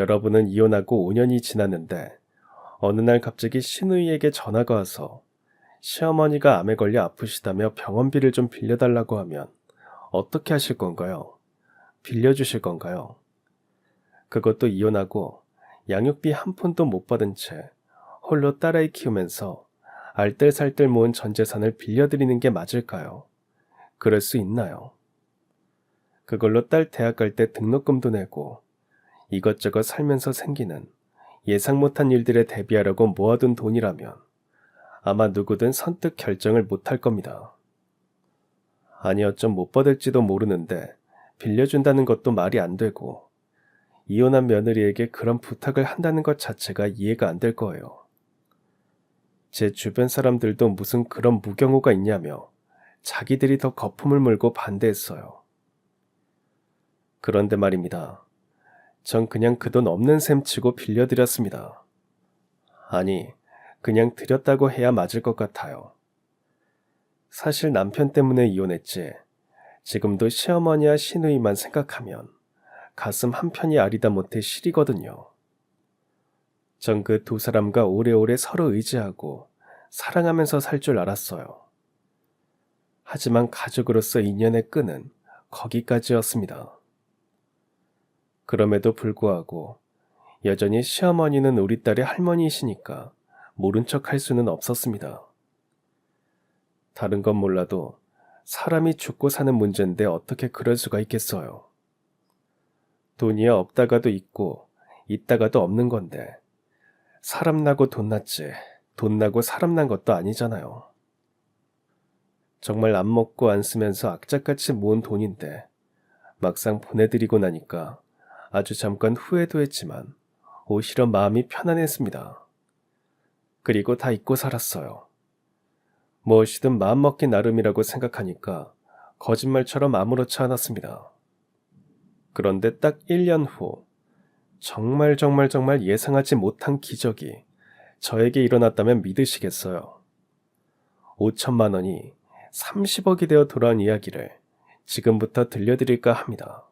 여러분은 이혼하고 5년이 지났는데 어느 날 갑자기 시누이에게 전화가 와서 시어머니가 암에 걸려 아프시다며 병원비를 좀 빌려달라고 하면 어떻게 하실 건가요? 빌려주실 건가요? 그것도 이혼하고 양육비 한 푼도 못 받은 채 홀로 딸아이 키우면서 알뜰살뜰 모은 전 재산을 빌려드리는 게 맞을까요? 그럴 수 있나요? 그걸로 딸 대학 갈 때 등록금도 내고 이것저것 살면서 생기는 예상 못한 일들에 대비하려고 모아둔 돈이라면 아마 누구든 선뜻 결정을 못할 겁니다. 아니 어쩜 못 받을지도 모르는데 빌려준다는 것도 말이 안 되고 이혼한 며느리에게 그런 부탁을 한다는 것 자체가 이해가 안 될 거예요. 제 주변 사람들도 무슨 그런 무경우가 있냐며 자기들이 더 거품을 물고 반대했어요. 그런데 말입니다. 전 그냥 그 돈 없는 셈 치고 빌려드렸습니다. 아니, 그냥 드렸다고 해야 맞을 것 같아요. 사실 남편 때문에 이혼했지. 지금도 시어머니와 시누이만 생각하면 가슴 한편이 아리다 못해 시리거든요. 전 그 두 사람과 오래오래 서로 의지하고 사랑하면서 살 줄 알았어요. 하지만 가족으로서 인연의 끈은 거기까지였습니다. 그럼에도 불구하고 여전히 시어머니는 우리 딸의 할머니이시니까 모른 척 할 수는 없었습니다. 다른 건 몰라도 사람이 죽고 사는 문제인데 어떻게 그럴 수가 있겠어요. 돈이야 없다가도 있고 있다가도 없는 건데 사람 나고 돈 났지 돈 나고 사람 난 것도 아니잖아요. 정말 안 먹고 안 쓰면서 악착같이 모은 돈인데 막상 보내드리고 나니까 아주 잠깐 후회도 했지만 오히려 마음이 편안했습니다. 그리고 다 잊고 살았어요. 무엇이든 마음먹기 나름이라고 생각하니까 거짓말처럼 아무렇지 않았습니다. 그런데 딱 1년 후 정말 예상하지 못한 기적이 저에게 일어났다면 믿으시겠어요? 5천만 원이 30억이 되어 돌아온 이야기를 지금부터 들려드릴까 합니다.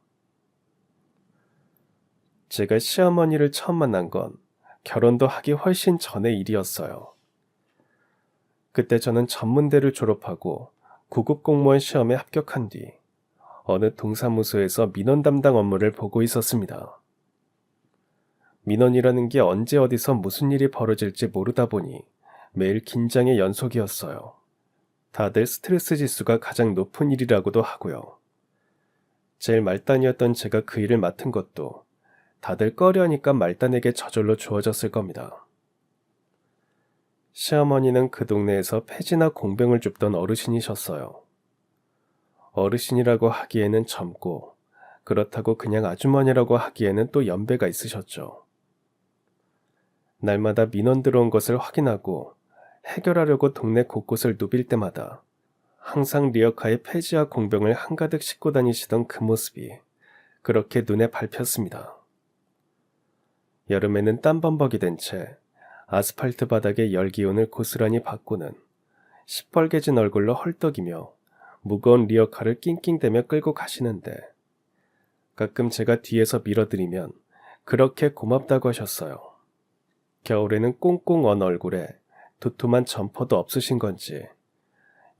제가 시어머니를 처음 만난 건 결혼도 하기 훨씬 전의 일이었어요. 그때 저는 전문대를 졸업하고 구급 공무원 시험에 합격한 뒤 어느 동사무소에서 민원 담당 업무를 보고 있었습니다. 민원이라는 게 언제 어디서 무슨 일이 벌어질지 모르다 보니 매일 긴장의 연속이었어요. 다들 스트레스 지수가 가장 높은 일이라고도 하고요. 제일 말단이었던 제가 그 일을 맡은 것도 다들 꺼려하니까 말단에게 저절로 주어졌을 겁니다. 시어머니는 그 동네에서 폐지나 공병을 줍던 어르신이셨어요. 어르신이라고 하기에는 젊고 그렇다고 그냥 아주머니라고 하기에는 또 연배가 있으셨죠. 날마다 민원 들어온 것을 확인하고 해결하려고 동네 곳곳을 누빌 때마다 항상 리어카에 폐지와 공병을 한가득 싣고 다니시던 그 모습이 그렇게 눈에 밟혔습니다. 여름에는 땀범벅이 된 채 아스팔트 바닥에 열기운을 고스란히 받고는 시뻘개진 얼굴로 헐떡이며 무거운 리어카를 낑낑대며 끌고 가시는데 가끔 제가 뒤에서 밀어드리면 그렇게 고맙다고 하셨어요. 겨울에는 꽁꽁 언 얼굴에 두툼한 점퍼도 없으신 건지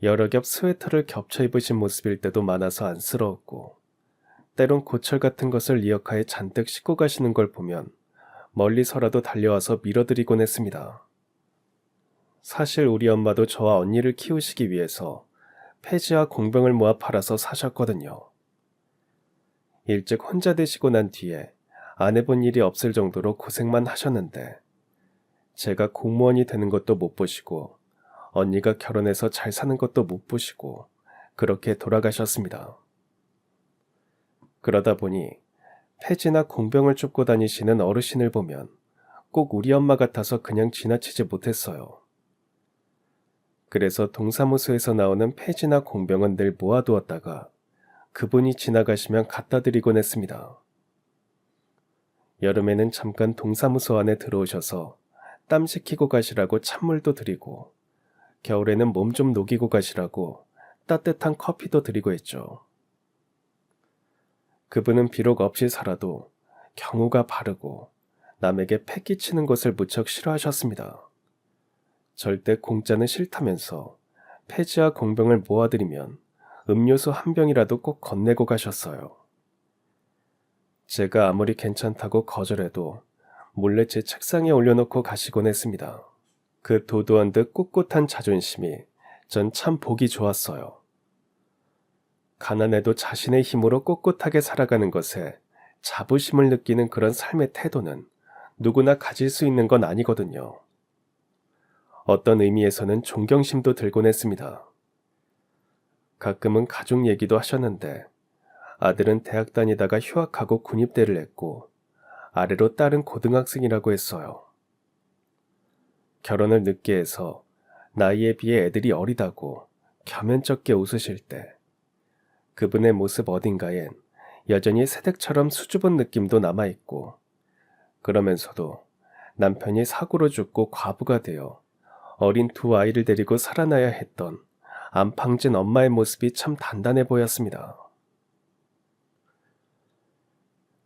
여러 겹 스웨터를 겹쳐 입으신 모습일 때도 많아서 안쓰러웠고 때론 고철 같은 것을 리어카에 잔뜩 싣고 가시는 걸 보면 멀리서라도 달려와서 밀어드리곤 했습니다. 사실 우리 엄마도 저와 언니를 키우시기 위해서 폐지와 공병을 모아 팔아서 사셨거든요. 일찍 혼자 되시고 난 뒤에 안 해본 일이 없을 정도로 고생만 하셨는데 제가 공무원이 되는 것도 못 보시고 언니가 결혼해서 잘 사는 것도 못 보시고 그렇게 돌아가셨습니다. 그러다 보니 폐지나 공병을 줍고 다니시는 어르신을 보면 꼭 우리 엄마 같아서 그냥 지나치지 못했어요. 그래서 동사무소에서 나오는 폐지나 공병은 늘 모아두었다가 그분이 지나가시면 갖다 드리곤 했습니다. 여름에는 잠깐 동사무소 안에 들어오셔서 땀 식히고 가시라고 찬물도 드리고 겨울에는 몸 좀 녹이고 가시라고 따뜻한 커피도 드리고 했죠. 그분은 비록 없이 살아도 경우가 바르고 남에게 패 끼치는 것을 무척 싫어하셨습니다. 절대 공짜는 싫다면서 폐지와 공병을 모아드리면 음료수 한 병이라도 꼭 건네고 가셨어요. 제가 아무리 괜찮다고 거절해도 몰래 제 책상에 올려놓고 가시곤 했습니다. 그 도도한 듯 꿋꿋한 자존심이 전 참 보기 좋았어요. 가난해도 자신의 힘으로 꼿꼿하게 살아가는 것에 자부심을 느끼는 그런 삶의 태도는 누구나 가질 수 있는 건 아니거든요. 어떤 의미에서는 존경심도 들곤 했습니다. 가끔은 가족 얘기도 하셨는데 아들은 대학 다니다가 휴학하고 군입대를 했고 아래로 딸은 고등학생이라고 했어요. 결혼을 늦게 해서 나이에 비해 애들이 어리다고 겸연쩍게 웃으실 때 그분의 모습 어딘가엔 여전히 새댁처럼 수줍은 느낌도 남아있고 그러면서도 남편이 사고로 죽고 과부가 되어 어린 두 아이를 데리고 살아나야 했던 안팡진 엄마의 모습이 참 단단해 보였습니다.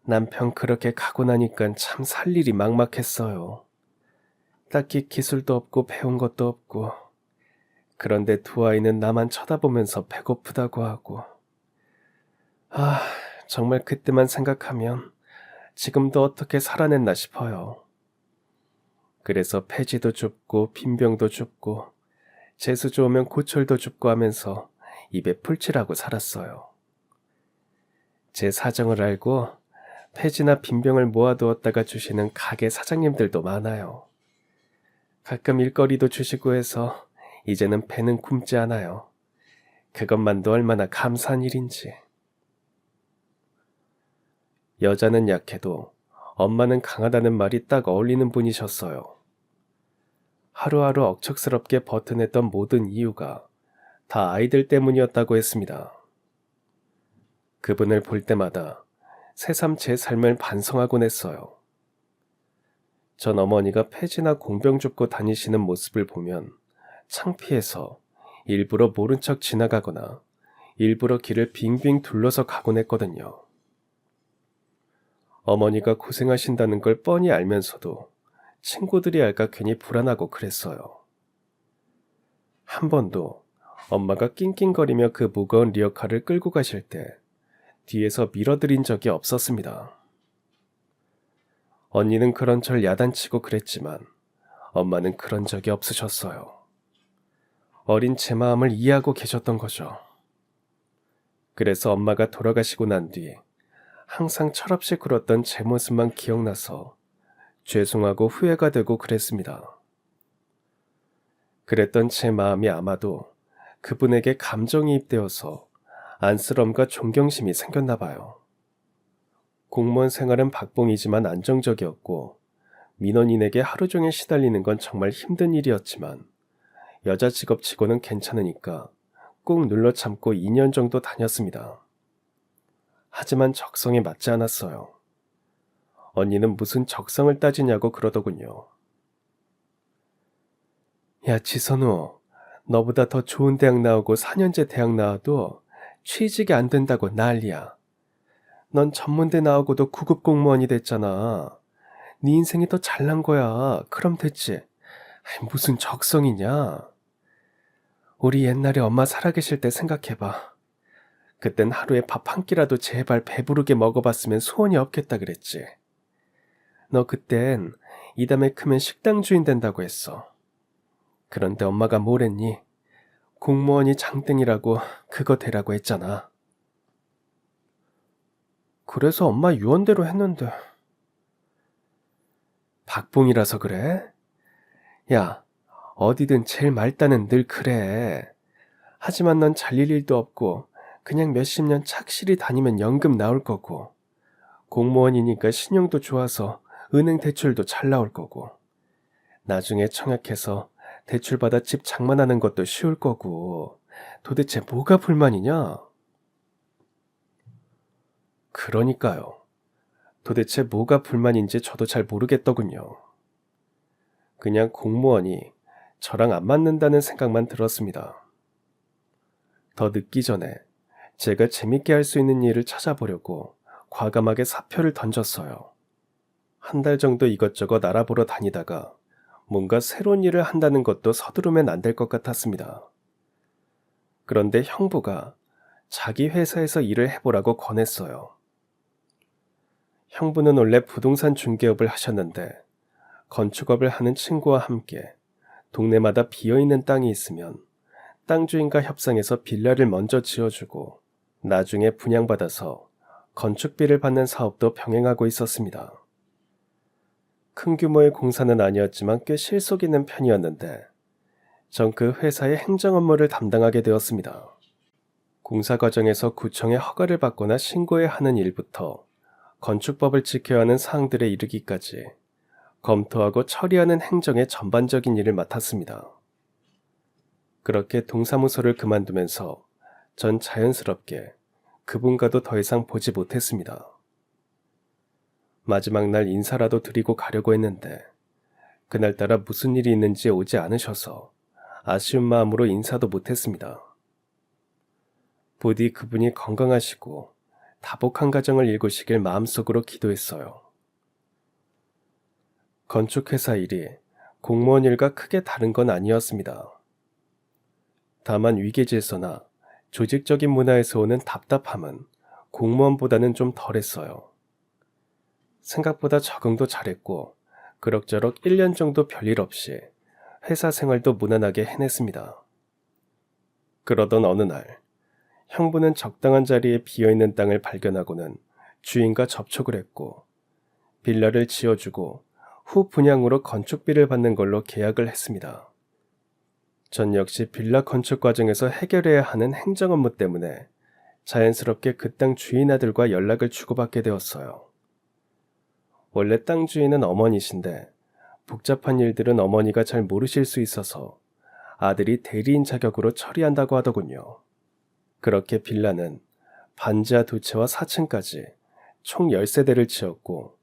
남편 그렇게 가고 나니까 참 살 일이 막막했어요. 딱히 기술도 없고 배운 것도 없고 그런데 두 아이는 나만 쳐다보면서 배고프다고 하고 정말 그때만 생각하면 지금도 어떻게 살아냈나 싶어요. 그래서 폐지도 줍고 빈병도 줍고 재수 좋으면 고철도 줍고 하면서 입에 풀칠하고 살았어요. 제 사정을 알고 폐지나 빈병을 모아두었다가 주시는 가게 사장님들도 많아요. 가끔 일거리도 주시고 해서 이제는 배는 굶지 않아요. 그것만도 얼마나 감사한 일인지. 여자는 약해도 엄마는 강하다는 말이 딱 어울리는 분이셨어요. 하루하루 억척스럽게 버텨냈던 모든 이유가 다 아이들 때문이었다고 했습니다. 그분을 볼 때마다 새삼 제 삶을 반성하곤 했어요. 전 어머니가 폐지나 공병 줍고 다니시는 모습을 보면 창피해서 일부러 모른 척 지나가거나 일부러 길을 빙빙 둘러서 가곤 했거든요. 어머니가 고생하신다는 걸 뻔히 알면서도 친구들이 알까 괜히 불안하고 그랬어요. 한 번도 엄마가 낑낑거리며 그 무거운 리어카를 끌고 가실 때 뒤에서 밀어드린 적이 없었습니다. 언니는 그런 절 야단치고 그랬지만 엄마는 그런 적이 없으셨어요. 어린 제 마음을 이해하고 계셨던 거죠. 그래서 엄마가 돌아가시고 난 뒤 항상 철없이 굴었던 제 모습만 기억나서 죄송하고 후회가 되고 그랬습니다. 그랬던 제 마음이 아마도 그분에게 감정이입되어서 안쓰러움과 존경심이 생겼나 봐요. 공무원 생활은 박봉이지만 안정적이었고 민원인에게 하루 종일 시달리는 건 정말 힘든 일이었지만 여자 직업치고는 괜찮으니까 꾹 눌러 참고 2년 정도 다녔습니다. 하지만 적성에 맞지 않았어요. 언니는 무슨 적성을 따지냐고 그러더군요. 야, 지선우, 너보다 더 좋은 대학 나오고 4년제 대학 나와도 취직이 안 된다고 난리야. 넌 전문대 나오고도 9급 공무원이 됐잖아. 네 인생이 더 잘난 거야. 그럼 됐지. 무슨 적성이냐. 우리 옛날에 엄마 살아계실 때 생각해봐. 그땐 하루에 밥 한 끼라도 제발 배부르게 먹어봤으면 소원이 없겠다 그랬지. 너 그땐 이 다음에 크면 식당 주인 된다고 했어. 그런데 엄마가 뭐랬니? 공무원이 장땡이라고 그거 되라고 했잖아. 그래서 엄마 유언대로 했는데. 박봉이라서 그래? 야, 어디든 제일 말단은 늘 그래. 하지만 넌 잘릴 일도 없고 그냥 몇십 년 착실히 다니면 연금 나올 거고 공무원이니까 신용도 좋아서 은행 대출도 잘 나올 거고 나중에 청약해서 대출받아 집 장만하는 것도 쉬울 거고 도대체 뭐가 불만이냐? 그러니까요. 도대체 뭐가 불만인지 저도 잘 모르겠더군요. 그냥 공무원이 저랑 안 맞는다는 생각만 들었습니다. 더 늦기 전에 제가 재밌게 할 수 있는 일을 찾아보려고 과감하게 사표를 던졌어요. 한 달 정도 이것저것 알아보러 다니다가 뭔가 새로운 일을 한다는 것도 서두르면 안 될 것 같았습니다. 그런데 형부가 자기 회사에서 일을 해보라고 권했어요. 형부는 원래 부동산 중개업을 하셨는데 건축업을 하는 친구와 함께 동네마다 비어있는 땅이 있으면 땅 주인과 협상해서 빌라를 먼저 지어주고 나중에 분양받아서 건축비를 받는 사업도 병행하고 있었습니다. 큰 규모의 공사는 아니었지만 꽤 실속 있는 편이었는데 전 그 회사의 행정 업무를 담당하게 되었습니다. 공사 과정에서 구청의 허가를 받거나 신고해야 하는 일부터 건축법을 지켜야 하는 사항들에 이르기까지 검토하고 처리하는 행정의 전반적인 일을 맡았습니다. 그렇게 동사무소를 그만두면서 전 자연스럽게 그분과도 더 이상 보지 못했습니다. 마지막 날 인사라도 드리고 가려고 했는데 그날따라 무슨 일이 있는지 오지 않으셔서 아쉬운 마음으로 인사도 못했습니다. 부디 그분이 건강하시고 다복한 가정을 이루시길 마음속으로 기도했어요. 건축회사 일이 공무원 일과 크게 다른 건 아니었습니다. 다만 위계질서나 조직적인 문화에서 오는 답답함은 공무원보다는 좀 덜했어요. 생각보다 적응도 잘했고 그럭저럭 1년 정도 별일 없이 회사 생활도 무난하게 해냈습니다. 그러던 어느 날 형부는 적당한 자리에 비어있는 땅을 발견하고는 주인과 접촉을 했고 빌라를 지어주고 후 분양으로 건축비를 받는 걸로 계약을 했습니다. 전 역시 빌라 건축 과정에서 해결해야 하는 행정 업무 때문에 자연스럽게 그 땅 주인 아들과 연락을 주고받게 되었어요. 원래 땅 주인은 어머니신데 복잡한 일들은 어머니가 잘 모르실 수 있어서 아들이 대리인 자격으로 처리한다고 하더군요. 그렇게 빌라는 반지하 2채와 4층까지 총 10세대를 지었고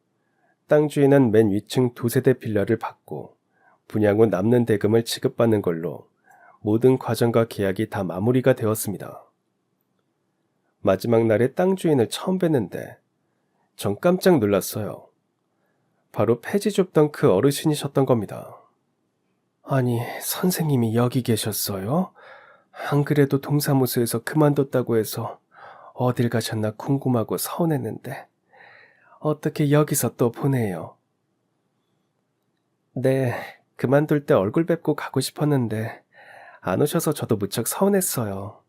땅 주인은 맨 위층 2세대 빌라를 받고 분양 후 남는 대금을 지급받는 걸로 모든 과정과 계약이 다 마무리가 되었습니다. 마지막 날에 땅 주인을 처음 뵀는데 전 깜짝 놀랐어요. 바로 폐지 줍던 그 어르신이셨던 겁니다. 아니, 선생님이 여기 계셨어요? 안 그래도 동사무소에서 그만뒀다고 해서 어딜 가셨나 궁금하고 서운했는데 어떻게 여기서 또 보내요? 네, 그만둘 때 얼굴 뵙고 가고 싶었는데 안 오셔서 저도 무척 서운했어요.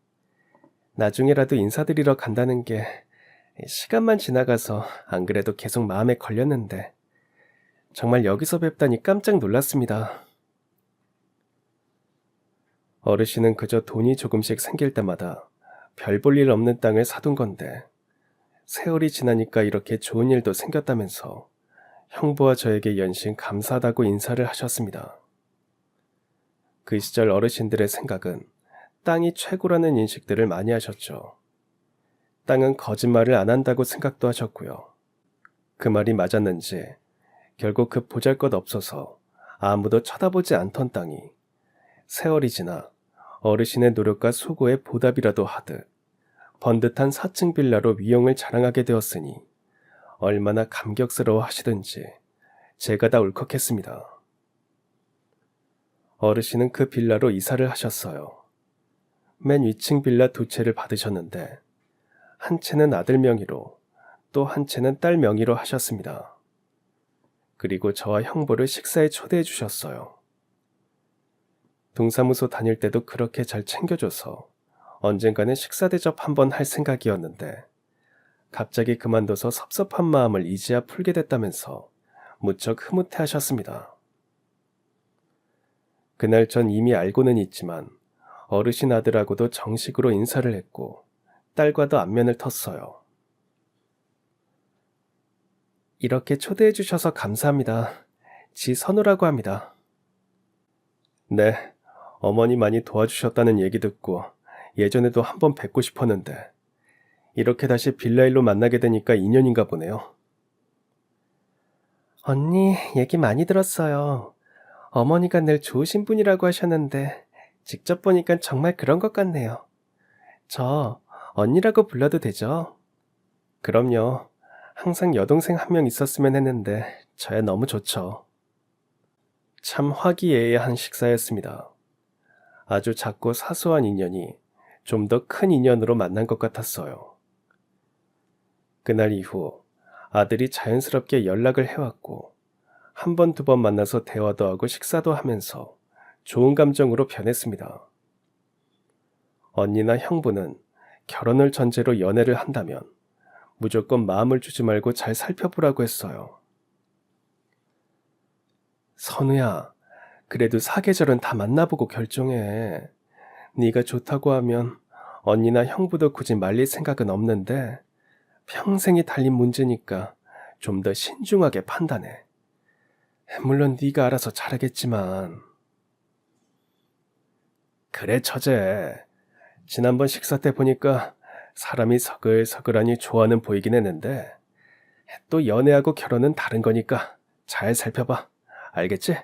나중에라도 인사드리러 간다는 게 시간만 지나가서 안 그래도 계속 마음에 걸렸는데 정말 여기서 뵙다니 깜짝 놀랐습니다. 어르신은 그저 돈이 조금씩 생길 때마다 별 볼 일 없는 땅을 사둔 건데 세월이 지나니까 이렇게 좋은 일도 생겼다면서 형부와 저에게 연신 감사하다고 인사를 하셨습니다. 그 시절 어르신들의 생각은 땅이 최고라는 인식들을 많이 하셨죠. 땅은 거짓말을 안 한다고 생각도 하셨고요. 그 말이 맞았는지 결국 그 보잘것없어서 아무도 쳐다보지 않던 땅이 세월이 지나 어르신의 노력과 수고의 보답이라도 하듯 번듯한 4층 빌라로 위용을 자랑하게 되었으니 얼마나 감격스러워 하시든지 제가 다 울컥했습니다. 어르신은 그 빌라로 이사를 하셨어요. 맨 위층 빌라 2채를 받으셨는데 한 채는 아들 명의로 또 한 채는 딸 명의로 하셨습니다. 그리고 저와 형부를 식사에 초대해 주셨어요. 동사무소 다닐 때도 그렇게 잘 챙겨줘서 언젠가는 식사 대접 한번 할 생각이었는데 갑자기 그만둬서 섭섭한 마음을 이제야 풀게 됐다면서 무척 흐뭇해 하셨습니다. 그날 전 이미 알고는 있지만 어르신 아들하고도 정식으로 인사를 했고 딸과도 안면을 텄어요. 이렇게 초대해 주셔서 감사합니다. 지선우라고 합니다. 네, 어머니 많이 도와주셨다는 얘기 듣고 예전에도 한번 뵙고 싶었는데 이렇게 다시 빌라일로 만나게 되니까 인연인가 보네요. 언니, 얘기 많이 들었어요. 어머니가 늘 좋으신 분이라고 하셨는데 직접 보니까 정말 그런 것 같네요. 저 언니라고 불러도 되죠? 그럼요. 항상 여동생 한 명 있었으면 했는데 저야 너무 좋죠. 참 화기애애한 식사였습니다. 아주 작고 사소한 인연이 좀 더 큰 인연으로 만난 것 같았어요. 그날 이후 아들이 자연스럽게 연락을 해왔고 한 번, 두 번 만나서 대화도 하고 식사도 하면서 좋은 감정으로 변했습니다. 언니나 형부는 결혼을 전제로 연애를 한다면 무조건 마음을 주지 말고 잘 살펴보라고 했어요. 선우야, 그래도 사계절은 다 만나보고 결정해. 네가 좋다고 하면 언니나 형부도 굳이 말릴 생각은 없는데 평생이 달린 문제니까 좀 더 신중하게 판단해. 물론 네가 알아서 잘하겠지만. 그래 처제. 지난번 식사 때 보니까 사람이 서글서글하니 좋아는 보이긴 했는데 또 연애하고 결혼은 다른 거니까 잘 살펴봐. 알겠지?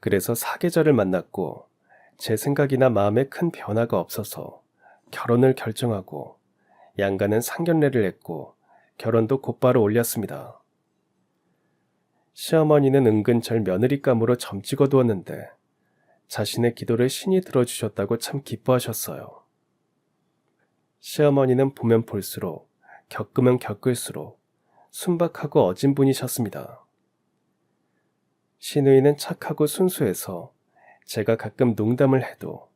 그래서 사계절을 만났고 제 생각이나 마음에 큰 변화가 없어서 결혼을 결정하고 양가는 상견례를 했고 결혼도 곧바로 올렸습니다. 시어머니는 은근 절 며느리감으로 점 찍어두었는데 자신의 기도를 신이 들어주셨다고 참 기뻐하셨어요. 시어머니는 보면 볼수록 겪으면 겪을수록 순박하고 어진 분이셨습니다. 시누이는 착하고 순수해서 제가 가끔 농담을 해도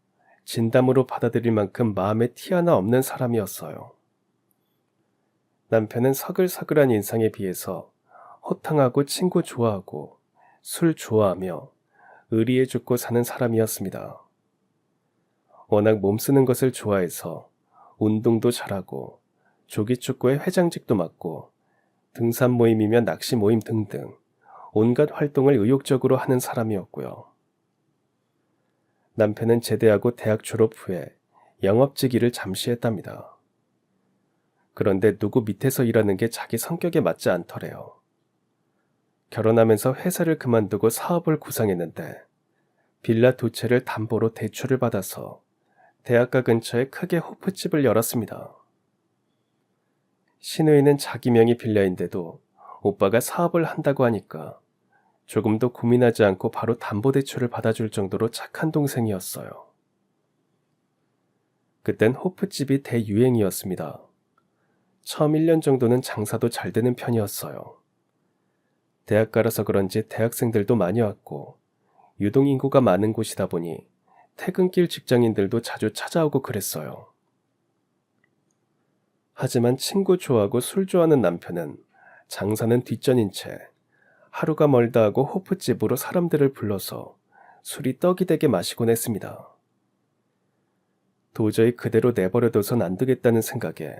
진담으로 받아들일 만큼 마음에 티 하나 없는 사람이었어요. 남편은 서글서글한 인상에 비해서 호탕하고 친구 좋아하고 술 좋아하며 의리에 죽고 사는 사람이었습니다. 워낙 몸쓰는 것을 좋아해서 운동도 잘하고 조기축구에 회장직도 맡고 등산 모임이며 낚시 모임 등등 온갖 활동을 의욕적으로 하는 사람이었고요. 남편은 제대하고 대학 졸업 후에 영업직일을 잠시 했답니다. 그런데 누구 밑에서 일하는 게 자기 성격에 맞지 않더래요. 결혼하면서 회사를 그만두고 사업을 구상했는데 빌라 2채를 담보로 대출을 받아서 대학가 근처에 크게 호프집을 열었습니다. 시누이는 자기 명의 빌라인데도 오빠가 사업을 한다고 하니까 조금도 고민하지 않고 바로 담보대출을 받아줄 정도로 착한 동생이었어요. 그땐 호프집이 대유행이었습니다. 처음 1년 정도는 장사도 잘 되는 편이었어요. 대학가라서 그런지 대학생들도 많이 왔고 유동인구가 많은 곳이다 보니 퇴근길 직장인들도 자주 찾아오고 그랬어요. 하지만 친구 좋아하고 술 좋아하는 남편은 장사는 뒷전인 채 하루가 멀다 하고 호프집으로 사람들을 불러서 술이 떡이 되게 마시곤 했습니다. 도저히 그대로 내버려둬선 안 되겠다는 생각에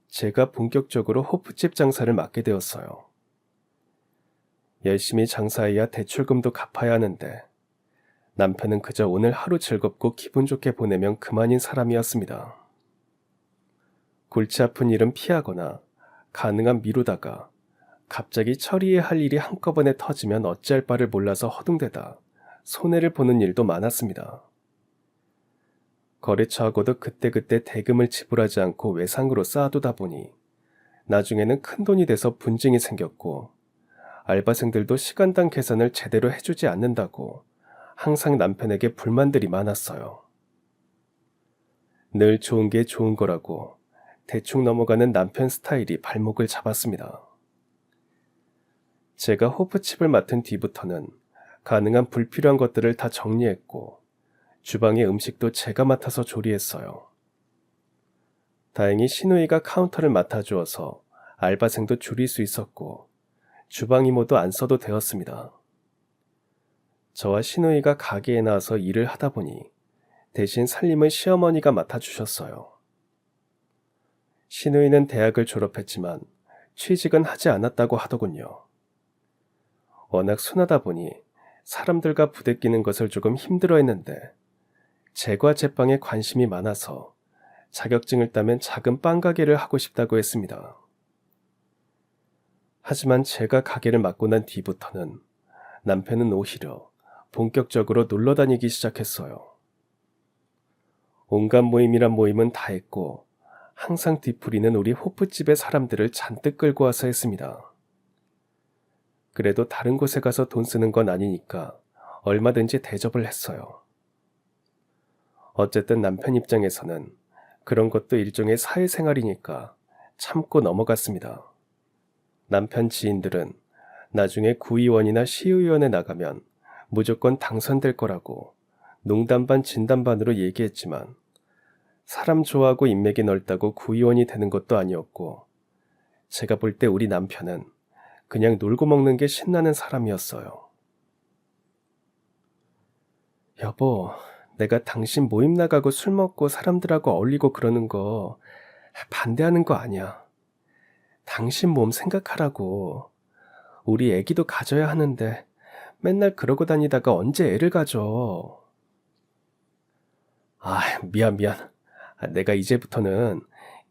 제가 본격적으로 호프집 장사를 맡게 되었어요. 열심히 장사해야 대출금도 갚아야 하는데 남편은 그저 오늘 하루 즐겁고 기분 좋게 보내면 그만인 사람이었습니다. 골치 아픈 일은 피하거나 가능한 미루다가 갑자기 처리해야 할 일이 한꺼번에 터지면 어찌할 바를 몰라서 허둥대다 손해를 보는 일도 많았습니다. 거래처하고도 그때그때 대금을 지불하지 않고 외상으로 쌓아두다 보니 나중에는 큰돈이 돼서 분쟁이 생겼고 알바생들도 시간당 계산을 제대로 해주지 않는다고 항상 남편에게 불만들이 많았어요. 늘 좋은 게 좋은 거라고 대충 넘어가는 남편 스타일이 발목을 잡았습니다. 제가 호프집을 맡은 뒤부터는 가능한 불필요한 것들을 다 정리했고 주방의 음식도 제가 맡아서 조리했어요. 다행히 시누이가 카운터를 맡아주어서 알바생도 줄일 수 있었고 주방 이모도 안 써도 되었습니다. 저와 시누이가 가게에 나와서 일을 하다 보니 대신 살림은 시어머니가 맡아주셨어요. 시누이는 대학을 졸업했지만 취직은 하지 않았다고 하더군요. 워낙 순하다 보니 사람들과 부대끼는 것을 조금 힘들어했는데 제과 제빵에 관심이 많아서 자격증을 따면 작은 빵가게를 하고 싶다고 했습니다. 하지만 제가 가게를 맡고 난 뒤부터는 남편은 오히려 본격적으로 놀러 다니기 시작했어요. 온갖 모임이란 모임은 다 했고 항상 뒤풀이는 우리 호프집의 사람들을 잔뜩 끌고 와서 했습니다. 그래도 다른 곳에 가서 돈 쓰는 건 아니니까 얼마든지 대접을 했어요. 어쨌든 남편 입장에서는 그런 것도 일종의 사회생활이니까 참고 넘어갔습니다. 남편 지인들은 나중에 구의원이나 시의원에 나가면 무조건 당선될 거라고 농담 반 진담 반으로 얘기했지만 사람 좋아하고 인맥이 넓다고 구의원이 되는 것도 아니었고 제가 볼 때 우리 남편은 그냥 놀고 먹는 게 신나는 사람이었어요. 여보, 내가 당신 모임 나가고 술 먹고 사람들하고 어울리고 그러는 거 반대하는 거 아니야. 당신 몸 생각하라고. 우리 애기도 가져야 하는데 맨날 그러고 다니다가 언제 애를 가져. 미안. 내가 이제부터는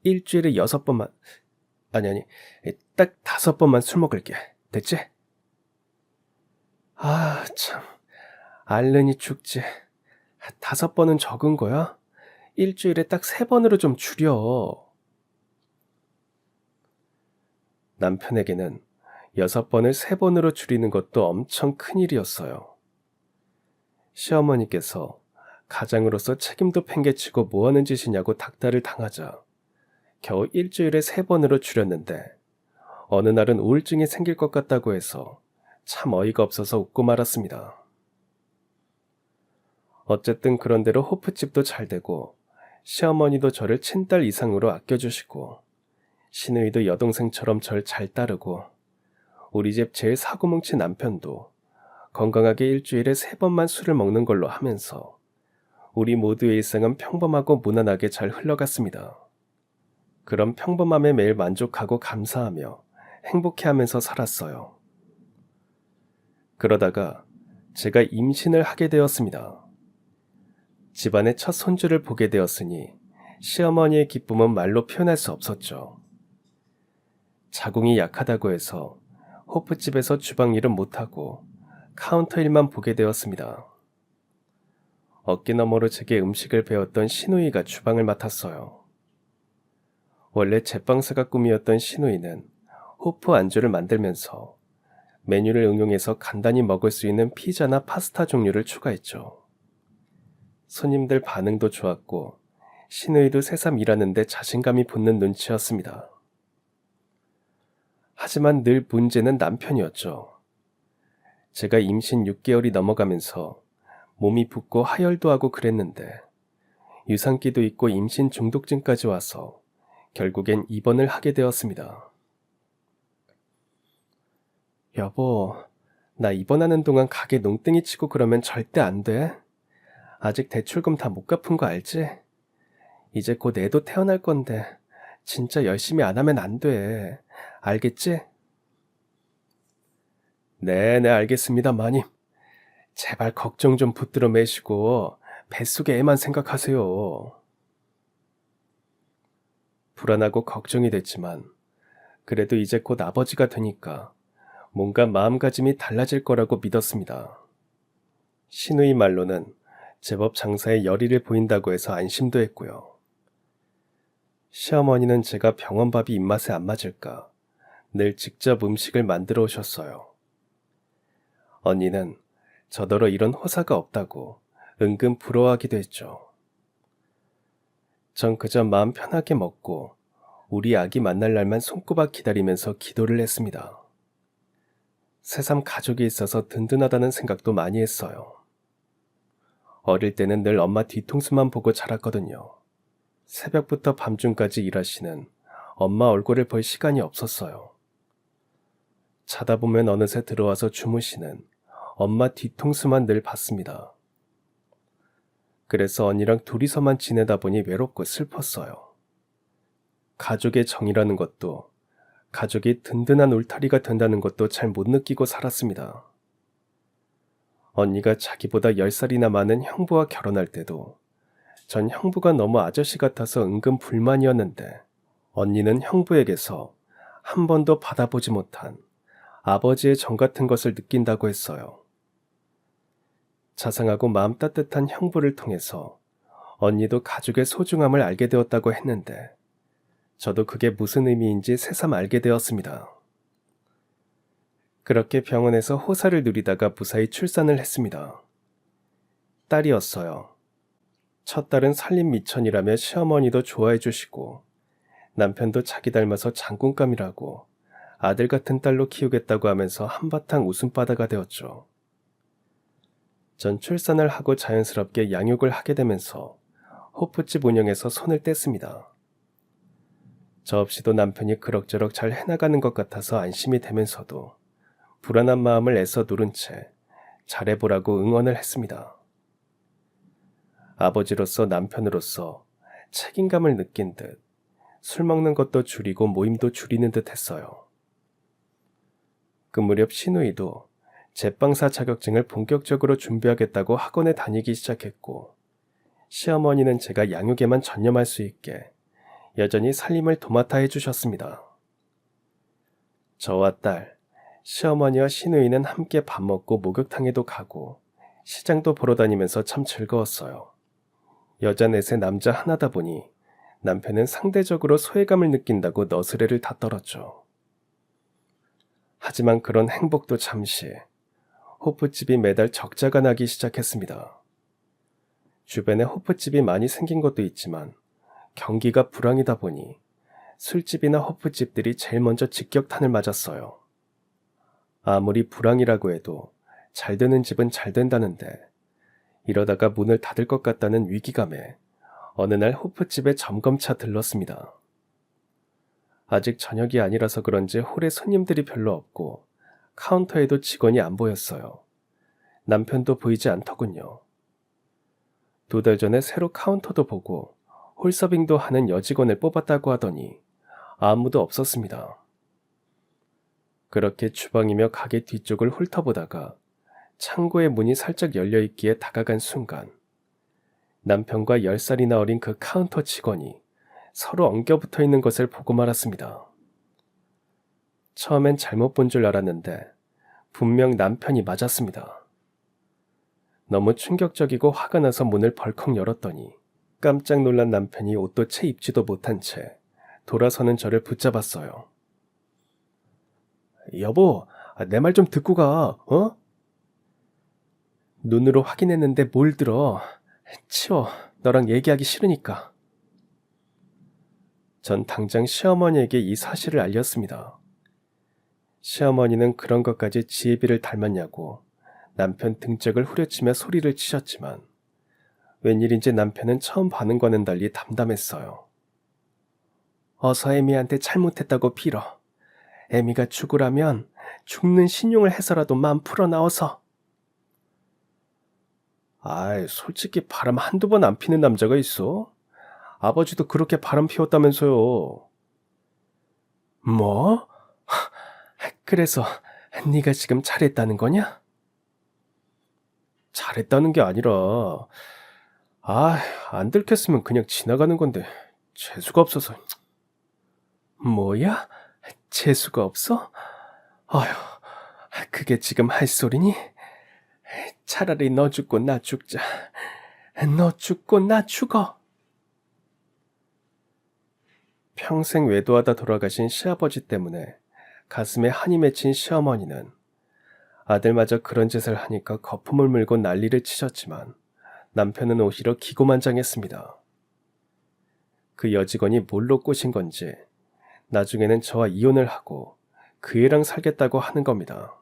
일주일에 6번만, 아니, 딱 5번만 술 먹을게. 됐지? 참, 앓느니 죽지. 5번은 적은 거야? 일주일에 딱 3번으로 좀 줄여. 남편에게는 6번을 3번으로 줄이는 것도 엄청 큰일이었어요. 시어머니께서 가장으로서 책임도 팽개치고 뭐하는 짓이냐고 닥달을 당하자 겨우 일주일에 3번으로 줄였는데 어느 날은 우울증이 생길 것 같다고 해서 참 어이가 없어서 웃고 말았습니다. 어쨌든 그런대로 호프집도 잘 되고 시어머니도 저를 친딸 이상으로 아껴주시고 시누이도 여동생처럼 절 잘 따르고 우리 집 제일 사고뭉치 남편도 건강하게 일주일에 3번만 술을 먹는 걸로 하면서 우리 모두의 일상은 평범하고 무난하게 잘 흘러갔습니다. 그런 평범함에 매일 만족하고 감사하며 행복해하면서 살았어요. 그러다가 제가 임신을 하게 되었습니다. 집안의 첫 손주를 보게 되었으니 시어머니의 기쁨은 말로 표현할 수 없었죠. 자궁이 약하다고 해서 호프집에서 주방 일은 못하고 카운터 일만 보게 되었습니다. 어깨너머로 제게 음식을 배웠던 시누이가 주방을 맡았어요. 원래 제빵사가 꿈이었던 시누이는 호프 안주를 만들면서 메뉴를 응용해서 간단히 먹을 수 있는 피자나 파스타 종류를 추가했죠. 손님들 반응도 좋았고 시누이도 새삼 일하는데 자신감이 붙는 눈치였습니다. 하지만 늘 문제는 남편이었죠. 제가 임신 6개월이 넘어가면서 몸이 붓고 하혈도 하고 그랬는데 유산기도 있고 임신 중독증까지 와서 결국엔 입원을 하게 되었습니다. 여보, 나 입원하는 동안 가게 농땡이 치고 그러면 절대 안 돼. 아직 대출금 다 못 갚은 거 알지? 이제 곧 애도 태어날 건데 진짜 열심히 안 하면 안 돼. 알겠지? 네, 알겠습니다, 마님. 제발 걱정 좀 붙들어 매시고 뱃속의 애만 생각하세요. 불안하고 걱정이 됐지만 그래도 이제 곧 아버지가 되니까 뭔가 마음가짐이 달라질 거라고 믿었습니다. 시누이 말로는 제법 장사에 열의를 보인다고 해서 안심도 했고요. 시어머니는 제가 병원 밥이 입맛에 안 맞을까 늘 직접 음식을 만들어 오셨어요. 언니는 저더러 이런 호사가 없다고 은근 부러워하기도 했죠. 전 그저 마음 편하게 먹고 우리 아기 만날 날만 손꼽아 기다리면서 기도를 했습니다. 새삼 가족이 있어서 든든하다는 생각도 많이 했어요. 어릴 때는 늘 엄마 뒤통수만 보고 자랐거든요. 새벽부터 밤중까지 일하시는 엄마 얼굴을 볼 시간이 없었어요. 자다 보면 어느새 들어와서 주무시는 엄마 뒤통수만 늘 봤습니다. 그래서 언니랑 둘이서만 지내다 보니 외롭고 슬펐어요. 가족의 정이라는 것도 가족이 든든한 울타리가 된다는 것도 잘 못 느끼고 살았습니다. 언니가 자기보다 10살이나 많은 형부와 결혼할 때도 전 형부가 너무 아저씨 같아서 은근 불만이었는데 언니는 형부에게서 한 번도 받아보지 못한 아버지의 정 같은 것을 느낀다고 했어요. 자상하고 마음 따뜻한 형부를 통해서 언니도 가족의 소중함을 알게 되었다고 했는데 저도 그게 무슨 의미인지 새삼 알게 되었습니다. 그렇게 병원에서 호사를 누리다가 무사히 출산을 했습니다. 딸이었어요. 첫 딸은 살림 미천이라며 시어머니도 좋아해 주시고 남편도 자기 닮아서 장군감이라고 아들 같은 딸로 키우겠다고 하면서 한바탕 웃음바다가 되었죠. 전 출산을 하고 자연스럽게 양육을 하게 되면서 호프집 운영에서 손을 뗐습니다. 저 없이도 남편이 그럭저럭 잘 해나가는 것 같아서 안심이 되면서도 불안한 마음을 애써 누른 채 잘해보라고 응원을 했습니다. 아버지로서 남편으로서 책임감을 느낀 듯 술 먹는 것도 줄이고 모임도 줄이는 듯 했어요. 그 무렵 시누이도 제빵사 자격증을 본격적으로 준비하겠다고 학원에 다니기 시작했고 시어머니는 제가 양육에만 전념할 수 있게 여전히 살림을 도맡아 해주셨습니다. 저와 딸, 시어머니와 시누이는 함께 밥 먹고 목욕탕에도 가고 시장도 보러 다니면서 참 즐거웠어요. 여자 넷에 남자 하나다 보니 남편은 상대적으로 소외감을 느낀다고 너스레를 다 떨었죠. 하지만 그런 행복도 잠시 호프집이 매달 적자가 나기 시작했습니다. 주변에 호프집이 많이 생긴 것도 있지만 경기가 불황이다 보니 술집이나 호프집들이 제일 먼저 직격탄을 맞았어요. 아무리 불황이라고 해도 잘 되는 집은 잘 된다는데 이러다가 문을 닫을 것 같다는 위기감에 어느 날 호프집에 점검차 들렀습니다. 아직 저녁이 아니라서 그런지 홀에 손님들이 별로 없고 카운터에도 직원이 안 보였어요. 남편도 보이지 않더군요. 2달 전에 새로 카운터도 보고 홀서빙도 하는 여직원을 뽑았다고 하더니 아무도 없었습니다. 그렇게 주방이며 가게 뒤쪽을 훑어보다가 창고의 문이 살짝 열려있기에 다가간 순간 남편과 10살이나 어린 그 카운터 직원이 서로 엉겨붙어 있는 것을 보고 말았습니다. 처음엔 잘못 본 줄 알았는데 분명 남편이 맞았습니다. 너무 충격적이고 화가 나서 문을 벌컥 열었더니 깜짝 놀란 남편이 옷도 채 입지도 못한 채 돌아서는 저를 붙잡았어요. 여보, 내 말 좀 듣고 가, 어? 눈으로 확인했는데 뭘 들어. 치워, 너랑 얘기하기 싫으니까. 전 당장 시어머니에게 이 사실을 알렸습니다. 시어머니는 그런 것까지 지혜비를 닮았냐고 남편 등짝을 후려치며 소리를 치셨지만 웬일인지 남편은 처음 반응과는 달리 담담했어요. 어서 애미한테 잘못했다고 빌어. 애미가 죽으라면 죽는 신용을 해서라도 마음 풀어나와서. 솔직히 바람 한두 번 안 피는 남자가 있어? 아버지도 그렇게 바람 피웠다면서요. 뭐? 그래서 네가 지금 잘했다는 거냐? 잘했다는 게 아니라 안 들켰으면 그냥 지나가는 건데 재수가 없어서. 뭐야? 재수가 없어? 아휴, 그게 지금 할 소리니? 차라리 너 죽고 나 죽자. 너 죽고 나 죽어. 평생 외도하다 돌아가신 시아버지 때문에 가슴에 한이 맺힌 시어머니는 아들마저 그런 짓을 하니까 거품을 물고 난리를 치셨지만 남편은 오히려 기고만장했습니다. 그 여직원이 뭘로 꼬신 건지 나중에는 저와 이혼을 하고 그 애랑 살겠다고 하는 겁니다.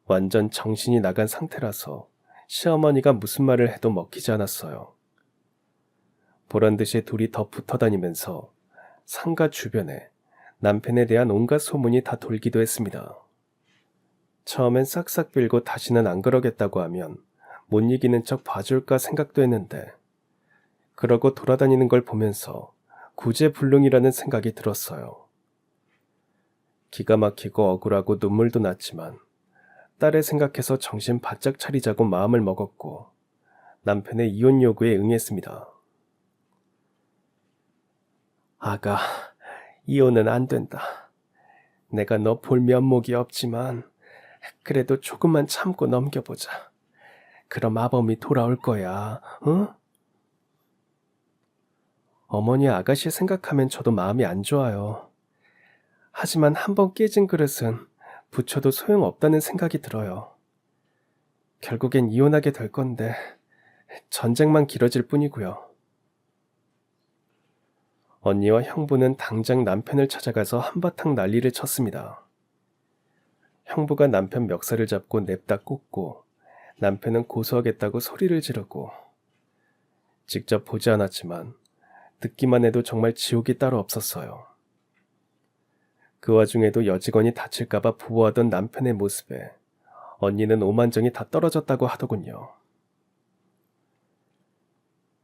완전 정신이 나간 상태라서 시어머니가 무슨 말을 해도 먹히지 않았어요. 보란듯이 둘이 더 붙어다니면서 상가 주변에 남편에 대한 온갖 소문이 다 돌기도 했습니다. 처음엔 싹싹 빌고 다시는 안 그러겠다고 하면 못 이기는 척 봐줄까 생각도 했는데 그러고 돌아다니는 걸 보면서 구제불능이라는 생각이 들었어요. 기가 막히고 억울하고 눈물도 났지만 딸을 생각해서 정신 바짝 차리자고 마음을 먹었고 남편의 이혼 요구에 응했습니다. 아가, 이혼은 안 된다. 내가 너 볼 면목이 없지만 그래도 조금만 참고 넘겨보자. 그럼 아범이 돌아올 거야, 응? 어머니 아가씨 생각하면 저도 마음이 안 좋아요. 하지만 한 번 깨진 그릇은 붙여도 소용없다는 생각이 들어요. 결국엔 이혼하게 될 건데 전쟁만 길어질 뿐이고요. 언니와 형부는 당장 남편을 찾아가서 한바탕 난리를 쳤습니다. 형부가 남편 멱살을 잡고 냅다 꽂고 남편은 고소하겠다고 소리를 지르고, 직접 보지 않았지만 듣기만 해도 정말 지옥이 따로 없었어요. 그 와중에도 여직원이 다칠까봐 부부하던 남편의 모습에 언니는 오만정이 다 떨어졌다고 하더군요.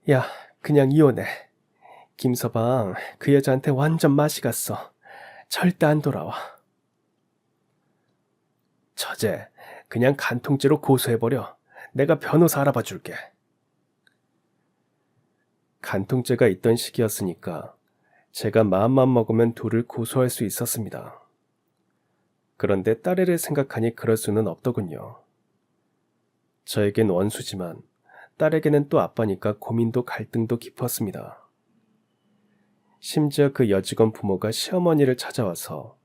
야, 그냥 이혼해. 김서방, 그 여자한테 완전 맛이 갔어. 절대 안 돌아와. 처제, 그냥 간통죄로 고소해버려. 내가 변호사 알아봐 줄게. 간통죄가 있던 시기였으니까 제가 마음만 먹으면 둘을 고소할 수 있었습니다. 그런데 딸애를 생각하니 그럴 수는 없더군요. 저에겐 원수지만 딸에게는 또 아빠니까 고민도 갈등도 깊었습니다. 심지어 그 여직원 부모가 시어머니를 찾아와서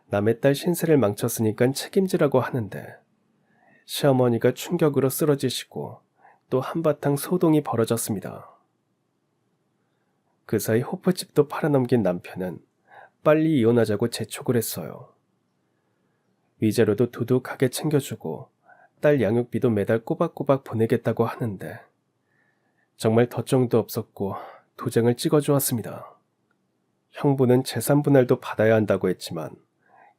남의 딸 신세를 망쳤으니까 책임지라고 하는데, 시어머니가 충격으로 쓰러지시고 또 한바탕 소동이 벌어졌습니다. 그 사이 호프집도 팔아넘긴 남편은 빨리 이혼하자고 재촉을 했어요. 위자료도 두둑하게 챙겨주고 딸 양육비도 매달 꼬박꼬박 보내겠다고 하는데 정말 덧정도 없었고 도장을 찍어주었습니다. 형부는 재산분할도 받아야 한다고 했지만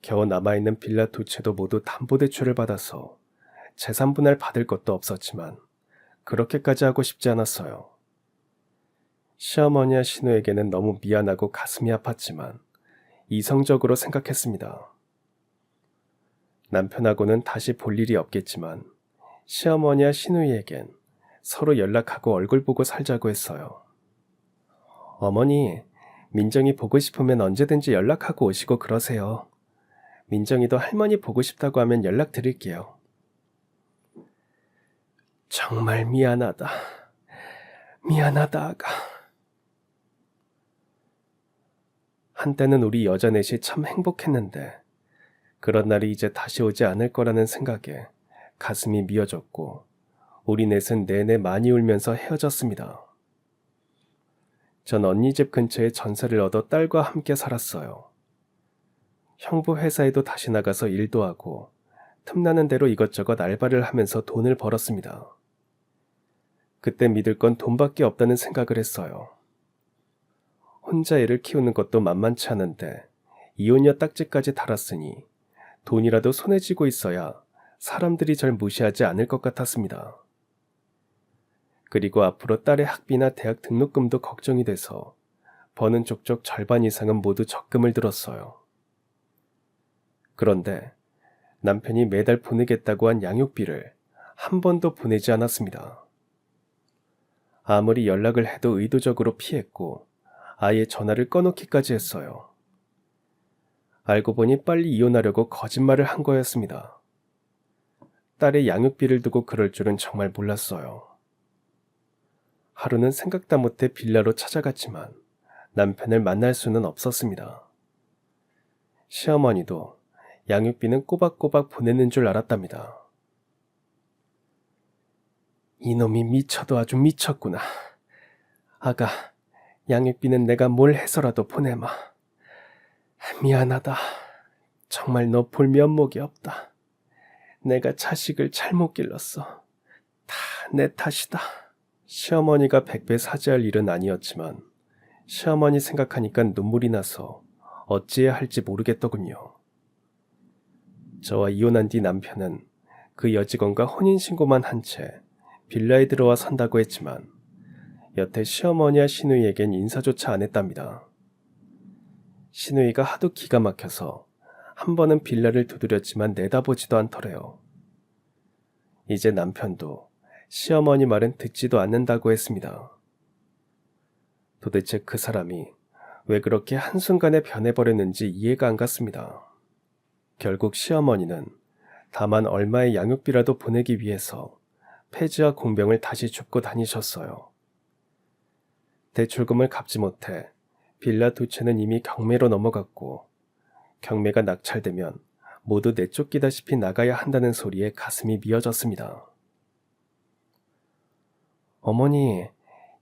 겨우 남아있는 빌라 두 채도 모두 담보대출을 받아서 재산분할 받을 것도 없었지만 그렇게까지 하고 싶지 않았어요. 시어머니와 신우에게는 너무 미안하고 가슴이 아팠지만 이성적으로 생각했습니다. 남편하고는 다시 볼 일이 없겠지만 시어머니와 신우이에겐 서로 연락하고 얼굴 보고 살자고 했어요. 어머니, 민정이 보고 싶으면 언제든지 연락하고 오시고 그러세요. 민정이도 할머니 보고 싶다고 하면 연락드릴게요. 정말 미안하다. 미안하다, 아가. 한때는 우리 여자 넷이 참 행복했는데 그런 날이 이제 다시 오지 않을 거라는 생각에 가슴이 미어졌고 우리 넷은 내내 많이 울면서 헤어졌습니다. 전 언니 집 근처에 전세를 얻어 딸과 함께 살았어요. 형부 회사에도 다시 나가서 일도 하고 틈나는 대로 이것저것 알바를 하면서 돈을 벌었습니다. 그때 믿을 건 돈밖에 없다는 생각을 했어요. 혼자 애를 키우는 것도 만만치 않은데 이혼녀 딱지까지 달았으니 돈이라도 손에 쥐고 있어야 사람들이 절 무시하지 않을 것 같았습니다. 그리고 앞으로 딸의 학비나 대학 등록금도 걱정이 돼서 버는 족족 절반 이상은 모두 적금을 들었어요. 그런데 남편이 매달 보내겠다고 한 양육비를 한 번도 보내지 않았습니다. 아무리 연락을 해도 의도적으로 피했고 아예 전화를 꺼놓기까지 했어요. 알고 보니 빨리 이혼하려고 거짓말을 한 거였습니다. 딸의 양육비를 두고 그럴 줄은 정말 몰랐어요. 하루는 생각다 못해 빌라로 찾아갔지만 남편을 만날 수는 없었습니다. 시어머니도 양육비는 꼬박꼬박 보내는 줄 알았답니다. 이놈이 미쳐도 아주 미쳤구나. 아가, 양육비는 내가 뭘 해서라도 보내마. 미안하다. 정말 너 볼 면목이 없다. 내가 자식을 잘못 길렀어. 다 내 탓이다. 시어머니가 백배 사죄할 일은 아니었지만 시어머니 생각하니까 눈물이 나서 어찌해야 할지 모르겠더군요. 저와 이혼한 뒤 남편은 그 여직원과 혼인신고만 한 채 빌라에 들어와 산다고 했지만 여태 시어머니와 시누이에겐 인사조차 안 했답니다. 시누이가 하도 기가 막혀서 한 번은 빌라를 두드렸지만 내다보지도 않더래요. 이제 남편도 시어머니 말은 듣지도 않는다고 했습니다. 도대체 그 사람이 왜 그렇게 한순간에 변해버렸는지 이해가 안 갔습니다. 결국 시어머니는 다만 얼마의 양육비라도 보내기 위해서 폐지와 공병을 다시 줍고 다니셨어요. 대출금을 갚지 못해 빌라 두 채는 이미 경매로 넘어갔고 경매가 낙찰되면 모두 내쫓기다시피 나가야 한다는 소리에 가슴이 미어졌습니다. 어머니,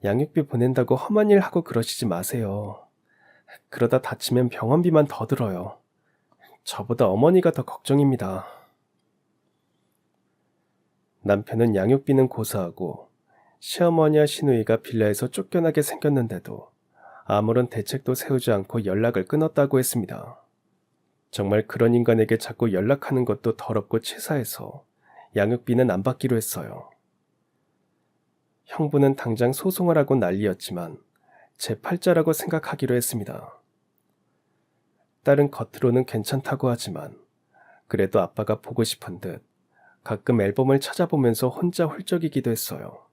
양육비 보낸다고 험한 일 하고 그러시지 마세요. 그러다 다치면 병원비만 더 들어요. 저보다 어머니가 더 걱정입니다. 남편은 양육비는 고사하고 시어머니와 시누이가 빌라에서 쫓겨나게 생겼는데도 아무런 대책도 세우지 않고 연락을 끊었다고 했습니다. 정말 그런 인간에게 자꾸 연락하는 것도 더럽고 치사해서 양육비는 안 받기로 했어요. 형부는 당장 소송을 하고 난리였지만 제 팔자라고 생각하기로 했습니다. 딸은 겉으로는 괜찮다고 하지만 그래도 아빠가 보고 싶은 듯 가끔 앨범을 찾아보면서 혼자 훌쩍이기도 했어요.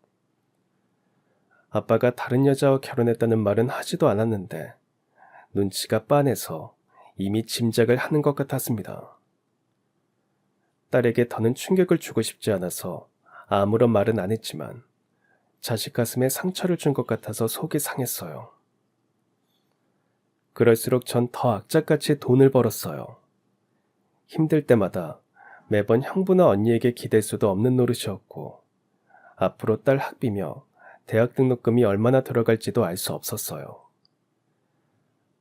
아빠가 다른 여자와 결혼했다는 말은 하지도 않았는데 눈치가 빤해서 이미 짐작을 하는 것 같았습니다. 딸에게 더는 충격을 주고 싶지 않아서 아무런 말은 안 했지만 자식 가슴에 상처를 준 것 같아서 속이 상했어요. 그럴수록 전 더 악착같이 돈을 벌었어요. 힘들 때마다 매번 형부나 언니에게 기댈 수도 없는 노릇이었고 앞으로 딸 학비며 대학 등록금이 얼마나 들어갈지도 알 수 없었어요.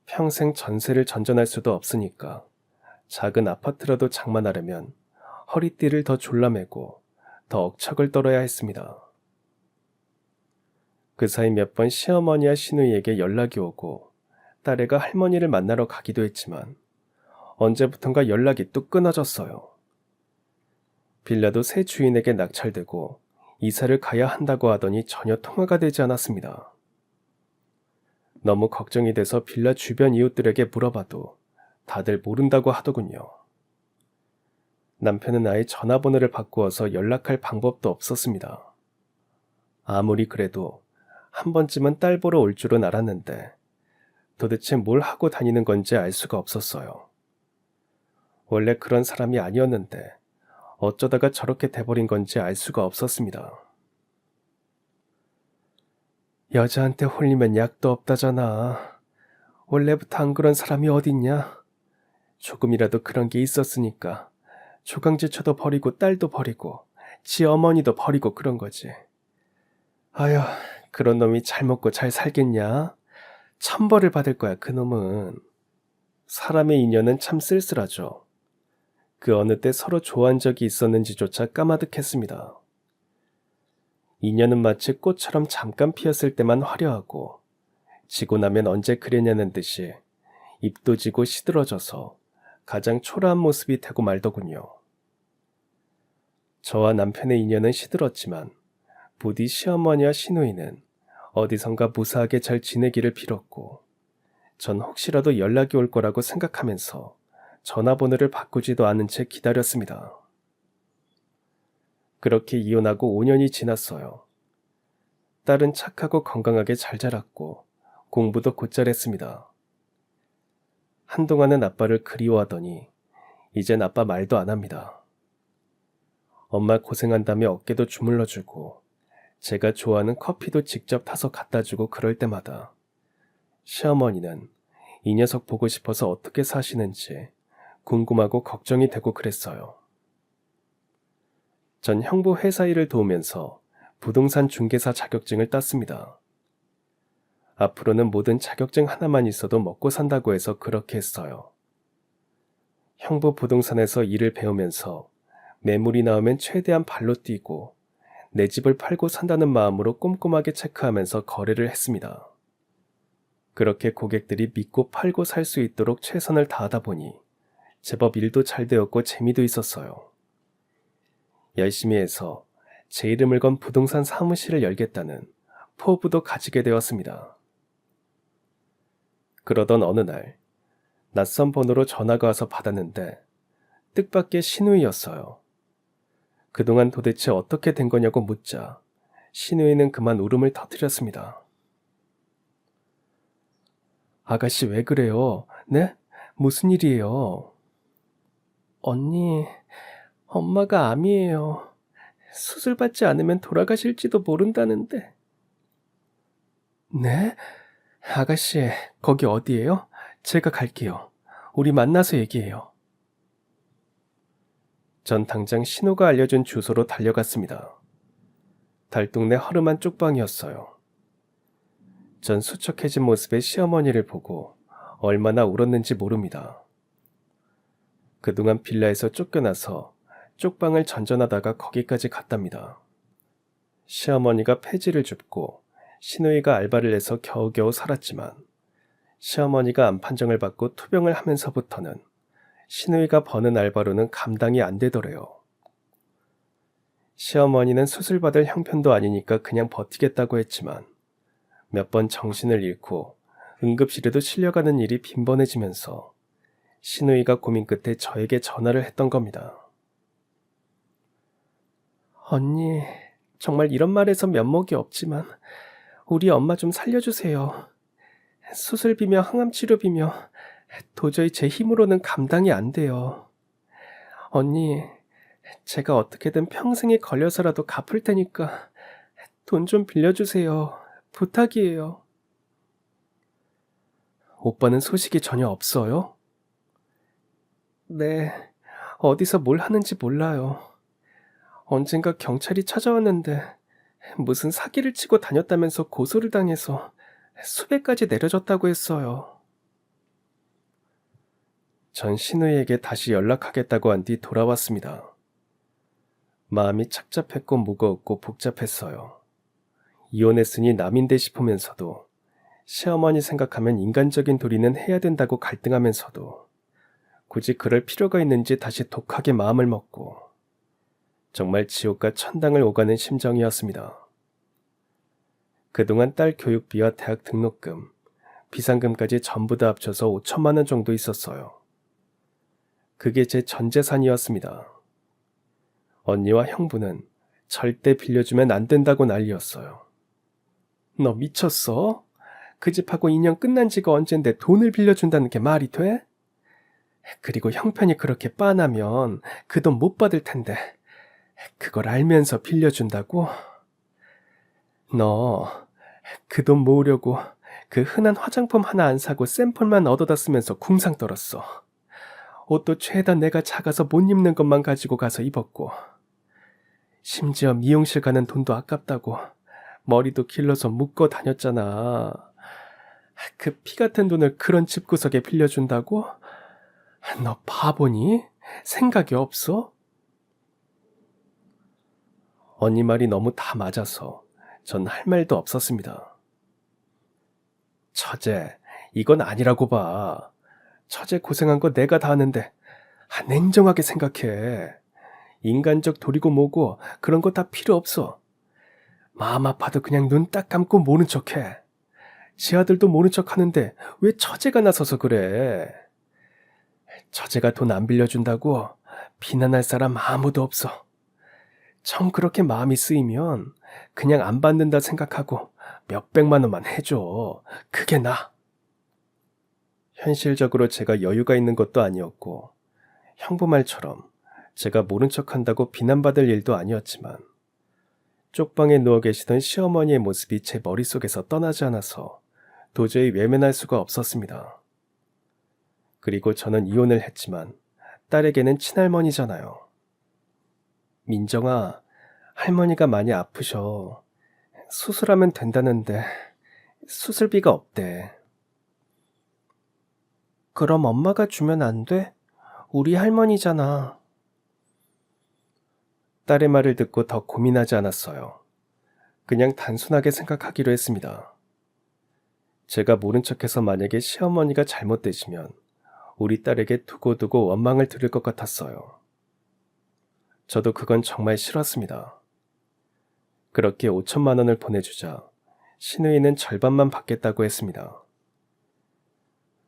평생 전세를 전전할 수도 없으니까 작은 아파트라도 장만하려면 허리띠를 더 졸라매고 더 억척을 떨어야 했습니다. 그 사이 몇 번 시어머니와 시누이에게 연락이 오고 딸애가 할머니를 만나러 가기도 했지만 언제부턴가 연락이 뚝 끊어졌어요. 빌라도 새 주인에게 낙찰되고 이사를 가야 한다고 하더니 전혀 통화가 되지 않았습니다. 너무 걱정이 돼서 빌라 주변 이웃들에게 물어봐도 다들 모른다고 하더군요. 남편은 아예 전화번호를 바꾸어서 연락할 방법도 없었습니다. 아무리 그래도 한 번쯤은 딸 보러 올 줄은 알았는데 도대체 뭘 하고 다니는 건지 알 수가 없었어요. 원래 그런 사람이 아니었는데 어쩌다가 저렇게 돼버린 건지 알 수가 없었습니다. 여자한테 홀리면 약도 없다잖아. 원래부터 안 그런 사람이 어딨냐? 조금이라도 그런 게 있었으니까 조강지처도 버리고 딸도 버리고 지 어머니도 버리고 그런 거지. 아휴, 그런 놈이 잘 먹고 잘 살겠냐? 천벌을 받을 거야, 그놈은. 사람의 인연은 참 쓸쓸하죠. 그 어느 때 서로 좋아한 적이 있었는지조차 까마득했습니다. 인연은 마치 꽃처럼 잠깐 피었을 때만 화려하고 지고 나면 언제 그랬냐는 듯이 잎도 지고 시들어져서 가장 초라한 모습이 되고 말더군요. 저와 남편의 인연은 시들었지만 부디 시어머니와 시누이는 어디선가 무사하게 잘 지내기를 빌었고 전 혹시라도 연락이 올 거라고 생각하면서 전화번호를 바꾸지도 않은 채 기다렸습니다. 그렇게 이혼하고 5년이 지났어요. 딸은 착하고 건강하게 잘 자랐고 공부도 곧잘했습니다. 한동안은 아빠를 그리워하더니 이젠 아빠 말도 안 합니다. 엄마 고생한다며 어깨도 주물러주고 제가 좋아하는 커피도 직접 타서 갖다 주고 그럴 때마다 시어머니는 이 녀석 보고 싶어서 어떻게 사시는지 궁금하고 걱정이 되고 그랬어요. 전 형부 회사 일을 도우면서 부동산 중개사 자격증을 땄습니다. 앞으로는 모든 자격증 하나만 있어도 먹고 산다고 해서 그렇게 했어요. 형부 부동산에서 일을 배우면서 매물이 나오면 최대한 발로 뛰고 내 집을 팔고 산다는 마음으로 꼼꼼하게 체크하면서 거래를 했습니다. 그렇게 고객들이 믿고 팔고 살 수 있도록 최선을 다하다 보니 제법 일도 잘 되었고 재미도 있었어요. 열심히 해서 제 이름을 건 부동산 사무실을 열겠다는 포부도 가지게 되었습니다. 그러던 어느 날 낯선 번호로 전화가 와서 받았는데 뜻밖의 시누이였어요. 그동안 도대체 어떻게 된 거냐고 묻자 시누이는 그만 울음을 터뜨렸습니다. 아가씨 왜 그래요? 네? 무슨 일이에요? 언니, 엄마가 암이에요. 수술받지 않으면 돌아가실지도 모른다는데. 네? 아가씨, 거기 어디예요? 제가 갈게요. 우리 만나서 얘기해요. 전 당장 신호가 알려준 주소로 달려갔습니다. 달동네 허름한 쪽방이었어요. 전 수척해진 모습의 시어머니를 보고 얼마나 울었는지 모릅니다. 그동안 빌라에서 쫓겨나서 쪽방을 전전하다가 거기까지 갔답니다. 시어머니가 폐지를 줍고 시누이가 알바를 해서 겨우겨우 살았지만 시어머니가 암 판정을 받고 투병을 하면서부터는 시누이가 버는 알바로는 감당이 안 되더래요. 시어머니는 수술받을 형편도 아니니까 그냥 버티겠다고 했지만 몇 번 정신을 잃고 응급실에도 실려가는 일이 빈번해지면서 시누이가 고민 끝에 저에게 전화를 했던 겁니다. 언니, 정말 이런 말에서 면목이 없지만 우리 엄마 좀 살려주세요. 수술비며 항암치료비며 도저히 제 힘으로는 감당이 안 돼요. 언니, 제가 어떻게든 평생에 걸려서라도 갚을 테니까 돈 좀 빌려주세요. 부탁이에요. 오빠는 소식이 전혀 없어요? 네, 어디서 뭘 하는지 몰라요. 언젠가 경찰이 찾아왔는데 무슨 사기를 치고 다녔다면서 고소를 당해서 수배까지 내려졌다고 했어요. 전 신우에게 다시 연락하겠다고 한 뒤 돌아왔습니다. 마음이 착잡했고 무거웠고 복잡했어요. 이혼했으니 남인데 싶으면서도 시어머니 생각하면 인간적인 도리는 해야 된다고 갈등하면서도 굳이 그럴 필요가 있는지 다시 독하게 마음을 먹고 정말 지옥과 천당을 오가는 심정이었습니다. 그동안 딸 교육비와 대학 등록금, 비상금까지 전부 다 합쳐서 5천만 원 정도 있었어요. 그게 제 전 재산이었습니다. 언니와 형부는 절대 빌려주면 안 된다고 난리였어요. 너 미쳤어? 그 집하고 인연 끝난 지가 언젠데 돈을 빌려준다는 게 말이 돼? 그리고 형편이 그렇게 빤하면 그 돈 못 받을 텐데 그걸 알면서 빌려준다고? 너 그 돈 모으려고 그 흔한 화장품 하나 안 사고 샘플만 얻어다 쓰면서 궁상 떨었어. 옷도 죄다 내가 작아서 못 입는 것만 가지고 가서 입었고 심지어 미용실 가는 돈도 아깝다고 머리도 길러서 묶어 다녔잖아. 그 피 같은 돈을 그런 집구석에 빌려준다고? 너 바보니? 생각이 없어? 언니 말이 너무 다 맞아서 전 할 말도 없었습니다. 처제, 이건 아니라고 봐. 처제 고생한 거 내가 다 아는데 냉정하게 생각해. 인간적 도리고 뭐고 그런 거 다 필요 없어. 마음 아파도 그냥 눈 딱 감고 모른 척해. 지 아들도 모른 척 하는데 왜 처제가 나서서 그래? 처제가 돈 안 빌려준다고 비난할 사람 아무도 없어. 정 그렇게 마음이 쓰이면 그냥 안 받는다 생각하고 몇백만 원만 해줘. 그게 나. 현실적으로 제가 여유가 있는 것도 아니었고 형부 말처럼 제가 모른 척한다고 비난받을 일도 아니었지만 쪽방에 누워 계시던 시어머니의 모습이 제 머릿속에서 떠나지 않아서 도저히 외면할 수가 없었습니다. 그리고 저는 이혼을 했지만 딸에게는 친할머니잖아요. 민정아, 할머니가 많이 아프셔. 수술하면 된다는데 수술비가 없대. 그럼 엄마가 주면 안 돼? 우리 할머니잖아. 딸의 말을 듣고 더 고민하지 않았어요. 그냥 단순하게 생각하기로 했습니다. 제가 모른 척해서 만약에 시어머니가 잘못되시면 우리 딸에게 두고두고 원망을 들을 것 같았어요. 저도 그건 정말 싫었습니다. 그렇게 5천만 원을 보내주자 시누이는 절반만 받겠다고 했습니다.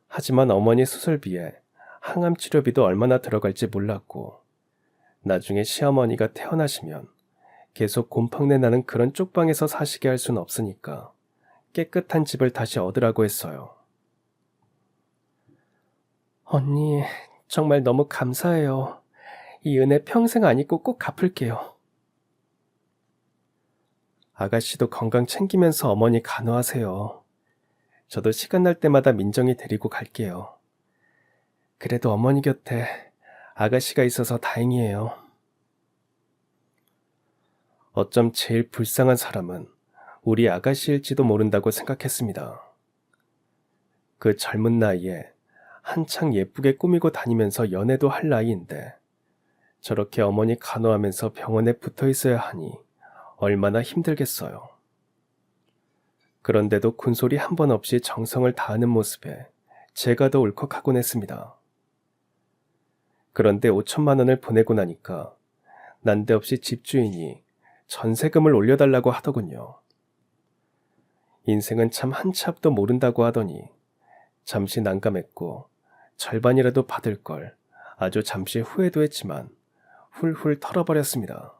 하지만 어머니 수술비에 항암 치료비도 얼마나 들어갈지 몰랐고 나중에 시어머니가 퇴원하시면 계속 곰팡내 나는 그런 쪽방에서 사시게 할 수는 없으니까 깨끗한 집을 다시 얻으라고 했어요. 언니, 정말 너무 감사해요. 이 은혜 평생 안 잊고 꼭 갚을게요. 아가씨도 건강 챙기면서 어머니 간호하세요. 저도 시간 날 때마다 민정이 데리고 갈게요. 그래도 어머니 곁에 아가씨가 있어서 다행이에요. 어쩜 제일 불쌍한 사람은 우리 아가씨일지도 모른다고 생각했습니다. 그 젊은 나이에 한창 예쁘게 꾸미고 다니면서 연애도 할 나이인데 저렇게 어머니 간호하면서 병원에 붙어 있어야 하니 얼마나 힘들겠어요. 그런데도 군소리 한 번 없이 정성을 다하는 모습에 제가 더 울컥하곤 했습니다. 그런데 5천만 원을 보내고 나니까 난데없이 집주인이 전세금을 올려달라고 하더군요. 인생은 참 한치 앞도 모른다고 하더니 잠시 난감했고 절반이라도 받을 걸 아주 잠시 후회도 했지만 훌훌 털어버렸습니다.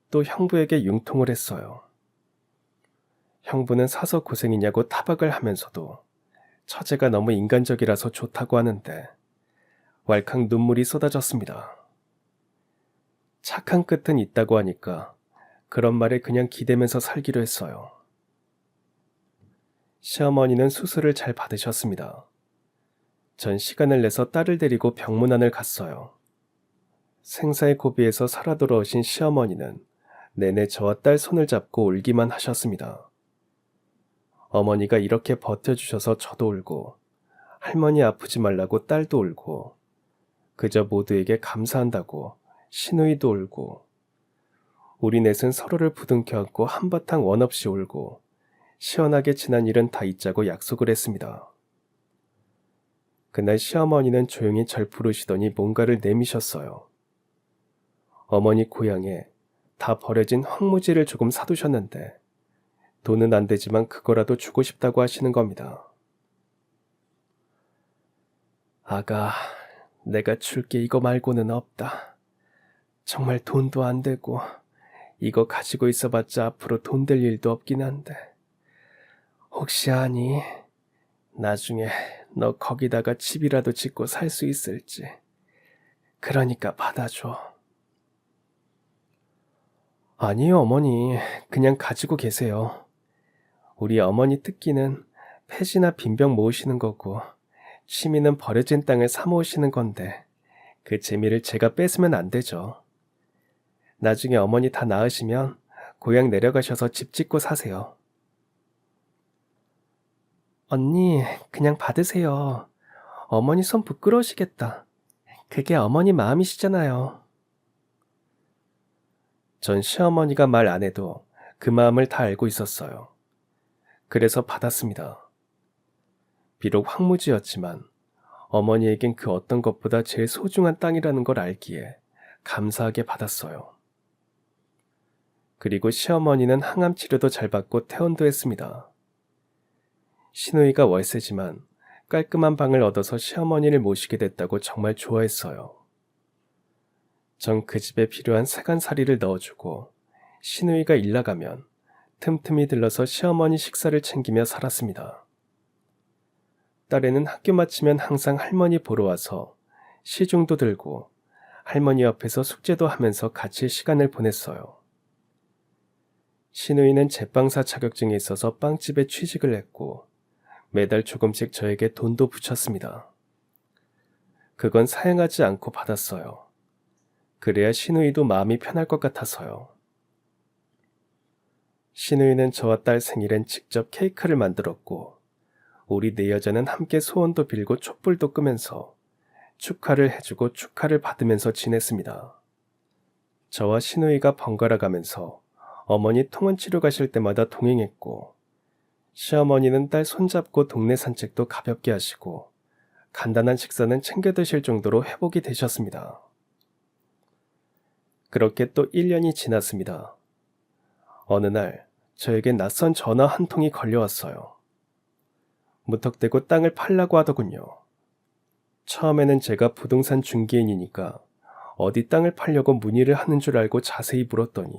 또 형부에게 융통을 했어요. 형부는 사서 고생이냐고 타박을 하면서도 처제가 너무 인간적이라서 좋다고 하는데 왈칵 눈물이 쏟아졌습니다. 착한 끝은 있다고 하니까 그런 말에 그냥 기대면서 살기로 했어요. 시어머니는 수술을 잘 받으셨습니다. 전 시간을 내서 딸을 데리고 병문안을 갔어요. 생사의 고비에서 살아 돌아오신 시어머니는 내내 저와 딸 손을 잡고 울기만 하셨습니다. 어머니가 이렇게 버텨주셔서 저도 울고 할머니 아프지 말라고 딸도 울고 그저 모두에게 감사한다고 시누이도 울고 우리 넷은 서로를 부둥켜 안고 한바탕 원 없이 울고 시원하게 지난 일은 다 잊자고 약속을 했습니다. 그날 시어머니는 조용히 절 부르시더니 뭔가를 내미셨어요. 어머니 고향에 다 버려진 황무지를 조금 사두셨는데 돈은 안 되지만 그거라도 주고 싶다고 하시는 겁니다. 아가, 내가 줄 게 이거 말고는 없다. 정말 돈도 안 되고 이거 가지고 있어봤자 앞으로 돈 될 일도 없긴 한데 혹시 아니? 나중에 너 거기다가 집이라도 짓고 살 수 있을지. 그러니까 받아줘. 아니요, 어머니. 그냥 가지고 계세요. 우리 어머니 특기는 폐지나 빈병 모으시는 거고 취미는 버려진 땅을 사모으시는 건데 그 재미를 제가 뺏으면 안 되죠. 나중에 어머니 다 나으시면 고향 내려가셔서 집 짓고 사세요. 언니, 그냥 받으세요. 어머니 손 부끄러우시겠다. 그게 어머니 마음이시잖아요. 전 시어머니가 말 안 해도 그 마음을 다 알고 있었어요. 그래서 받았습니다. 비록 황무지였지만 어머니에겐 그 어떤 것보다 제일 소중한 땅이라는 걸 알기에 감사하게 받았어요. 그리고 시어머니는 항암 치료도 잘 받고 퇴원도 했습니다. 시누이가 월세지만 깔끔한 방을 얻어서 시어머니를 모시게 됐다고 정말 좋아했어요. 전 그 집에 필요한 세간살이를 넣어주고 시누이가 일 나가면 틈틈이 들러서 시어머니 식사를 챙기며 살았습니다. 딸애는 학교 마치면 항상 할머니 보러 와서 시중도 들고 할머니 옆에서 숙제도 하면서 같이 시간을 보냈어요. 시누이는 제빵사 자격증이 있어서 빵집에 취직을 했고 매달 조금씩 저에게 돈도 붙였습니다. 그건 사양하지 않고 받았어요. 그래야 시누이도 마음이 편할 것 같아서요. 시누이는 저와 딸 생일엔 직접 케이크를 만들었고 우리 네 여자는 함께 소원도 빌고 촛불도 끄면서 축하를 해주고 축하를 받으면서 지냈습니다. 저와 시누이가 번갈아 가면서 어머니 통원 치료 가실 때마다 동행했고 시어머니는 딸 손잡고 동네 산책도 가볍게 하시고 간단한 식사는 챙겨 드실 정도로 회복이 되셨습니다. 그렇게 또 1년이 지났습니다. 어느 날 저에게 낯선 전화 한 통이 걸려왔어요. 무턱대고 땅을 팔라고 하더군요. 처음에는 제가 부동산 중개인이니까 어디 땅을 팔려고 문의를 하는 줄 알고 자세히 물었더니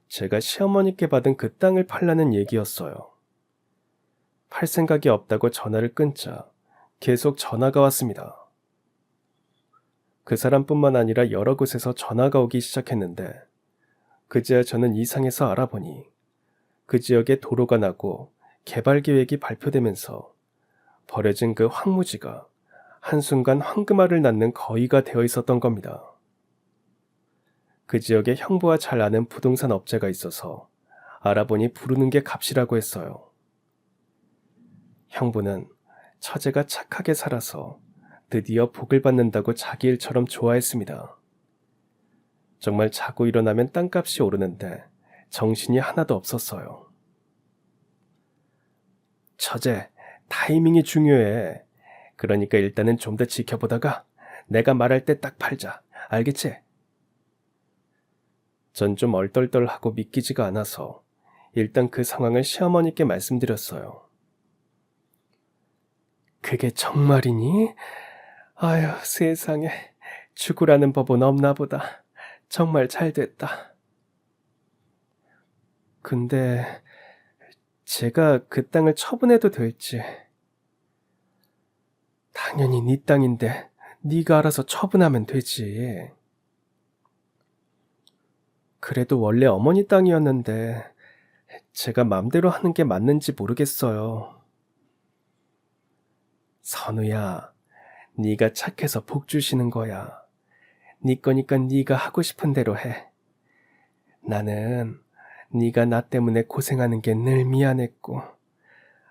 제가 시어머니께 받은 그 땅을 팔라는 얘기였어요. 팔 생각이 없다고 전화를 끊자 계속 전화가 왔습니다. 그 사람뿐만 아니라 여러 곳에서 전화가 오기 시작했는데 그제야 저는 이상해서 알아보니 그 지역에 도로가 나고 개발 계획이 발표되면서 버려진 그 황무지가 한순간 황금알을 낳는 거위가 되어 있었던 겁니다. 그 지역에 형부와 잘 아는 부동산 업체가 있어서 알아보니 부르는 게 값이라고 했어요. 형부는 처제가 착하게 살아서 드디어 복을 받는다고 자기 일처럼 좋아했습니다. 정말 자고 일어나면 땅값이 오르는데 정신이 하나도 없었어요. 처제, 타이밍이 중요해. 그러니까 일단은 좀 더 지켜보다가 내가 말할 때 딱 팔자. 알겠지? 전 좀 얼떨떨하고 믿기지가 않아서 일단 그 상황을 시어머니께 말씀드렸어요. 그게 정말이니? 아휴, 세상에. 죽으라는 법은 없나 보다. 정말 잘 됐다. 근데 제가 그 땅을 처분해도 될지. 당연히 네 땅인데 네가 알아서 처분하면 되지. 그래도 원래 어머니 땅이었는데 제가 맘대로 하는 게 맞는지 모르겠어요. 선우야, 네가 착해서 복 주시는 거야. 네 거니까 네가 하고 싶은 대로 해. 나는 네가 나 때문에 고생하는 게 늘 미안했고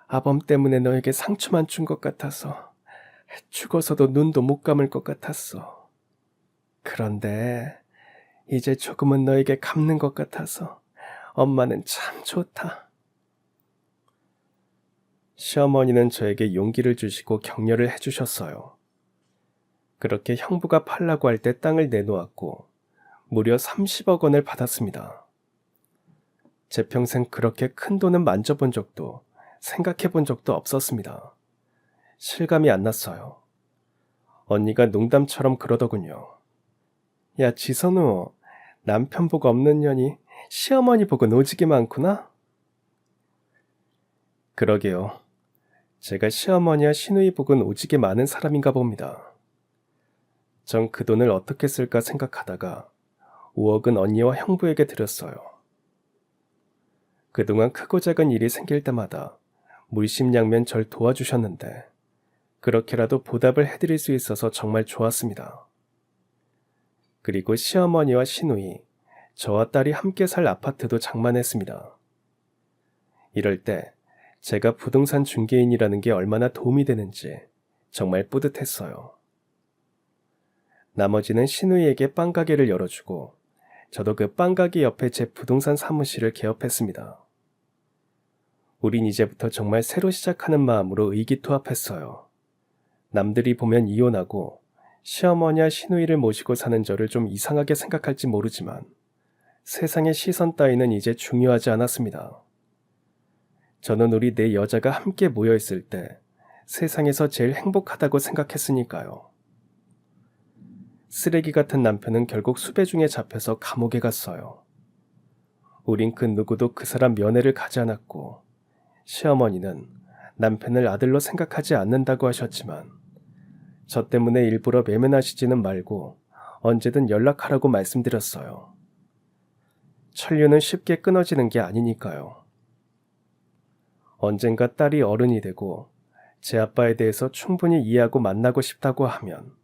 아범 때문에 너에게 상처만 준 것 같아서 죽어서도 눈도 못 감을 것 같았어. 그런데 이제 조금은 너에게 갚는 것 같아서 엄마는 참 좋다. 시어머니는 저에게 용기를 주시고 격려를 해주셨어요. 그렇게 형부가 팔라고 할 때 땅을 내놓았고 무려 30억 원을 받았습니다. 제 평생 그렇게 큰 돈은 만져본 적도 생각해 본 적도 없었습니다. 실감이 안 났어요. 언니가 농담처럼 그러더군요. 야, 지선우, 남편 복 없는 년이 시어머니 복은 오지게 많구나? 그러게요. 제가 시어머니와 시누이 복은 오지게 많은 사람인가 봅니다. 전 그 돈을 어떻게 쓸까 생각하다가 5억은 언니와 형부에게 드렸어요. 그동안 크고 작은 일이 생길 때마다 물심양면 절 도와주셨는데 그렇게라도 보답을 해드릴 수 있어서 정말 좋았습니다. 그리고 시어머니와 시누이, 저와 딸이 함께 살 아파트도 장만했습니다. 이럴 때 제가 부동산 중개인이라는 게 얼마나 도움이 되는지 정말 뿌듯했어요. 나머지는 시누이에게 빵가게를 열어주고 저도 그 빵가게 옆에 제 부동산 사무실을 개업했습니다. 우린 이제부터 정말 새로 시작하는 마음으로 의기투합했어요. 남들이 보면 이혼하고 시어머니와 시누이를 모시고 사는 저를 좀 이상하게 생각할지 모르지만 세상의 시선 따위는 이제 중요하지 않았습니다. 저는 우리 네 여자가 함께 모여있을 때 세상에서 제일 행복하다고 생각했으니까요. 쓰레기 같은 남편은 결국 수배중에 잡혀서 감옥에 갔어요. 우린 그 누구도 그 사람 면회를 가지 않았고 시어머니는 남편을 아들로 생각하지 않는다고 하셨지만 저 때문에 일부러 외면하시지는 말고 언제든 연락하라고 말씀드렸어요. 천류는 쉽게 끊어지는 게 아니니까요. 언젠가 딸이 어른이 되고 제 아빠에 대해서 충분히 이해하고 만나고 싶다고 하면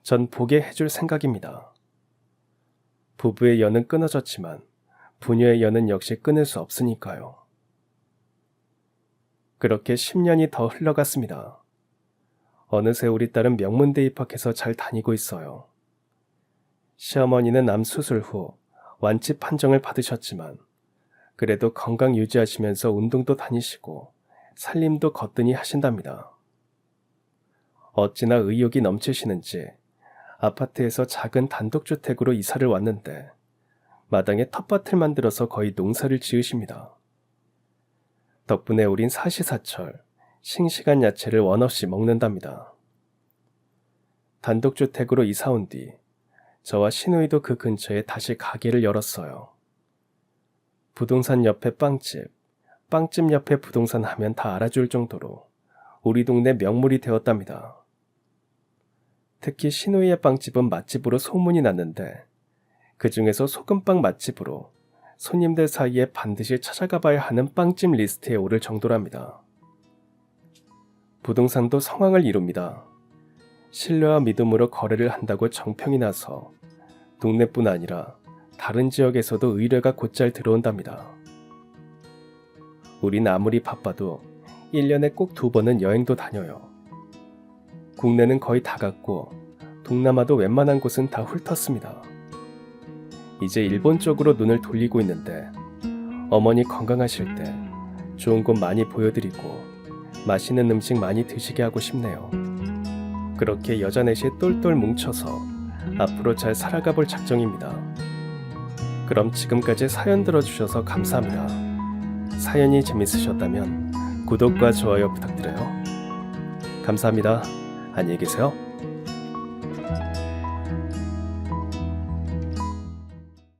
전 보게 해줄 생각입니다. 부부의 연은 끊어졌지만 부녀의 연은 역시 끊을 수 없으니까요. 그렇게 10년이 더 흘러갔습니다. 어느새 우리 딸은 명문대 입학해서 잘 다니고 있어요. 시어머니는 암 수술 후 완치 판정을 받으셨지만 그래도 건강 유지하시면서 운동도 다니시고 살림도 거뜬히 하신답니다. 어찌나 의욕이 넘치시는지 아파트에서 작은 단독주택으로 이사를 왔는데 마당에 텃밭을 만들어서 거의 농사를 지으십니다. 덕분에 우린 사시사철 싱싱한 야채를 원없이 먹는답니다. 단독주택으로 이사 온 뒤 저와 시누이도 그 근처에 다시 가게를 열었어요. 부동산 옆에 빵집, 빵집 옆에 부동산 하면 다 알아줄 정도로 우리 동네 명물이 되었답니다. 특히 시누이의 빵집은 맛집으로 소문이 났는데 그 중에서 소금빵 맛집으로 손님들 사이에 반드시 찾아가 봐야 하는 빵집 리스트에 오를 정도랍니다. 부동산도 성황을 이룹니다. 신뢰와 믿음으로 거래를 한다고 정평이 나서 동네뿐 아니라 다른 지역에서도 의뢰가 곧잘 들어온답니다. 우린 아무리 바빠도 1년에 꼭 2번은 여행도 다녀요. 국내는 거의 다 갔고 동남아도 웬만한 곳은 다 훑었습니다. 이제 일본 쪽으로 눈을 돌리고 있는데 어머니 건강하실 때 좋은 곳 많이 보여드리고 맛있는 음식 많이 드시게 하고 싶네요. 그렇게 여자 넷이 똘똘 뭉쳐서 앞으로 잘 살아가 볼 작정입니다. 그럼 지금까지 사연 들어주셔서 감사합니다. 사연이 재밌으셨다면 구독과 좋아요 부탁드려요. 감사합니다. 안녕히 계세요.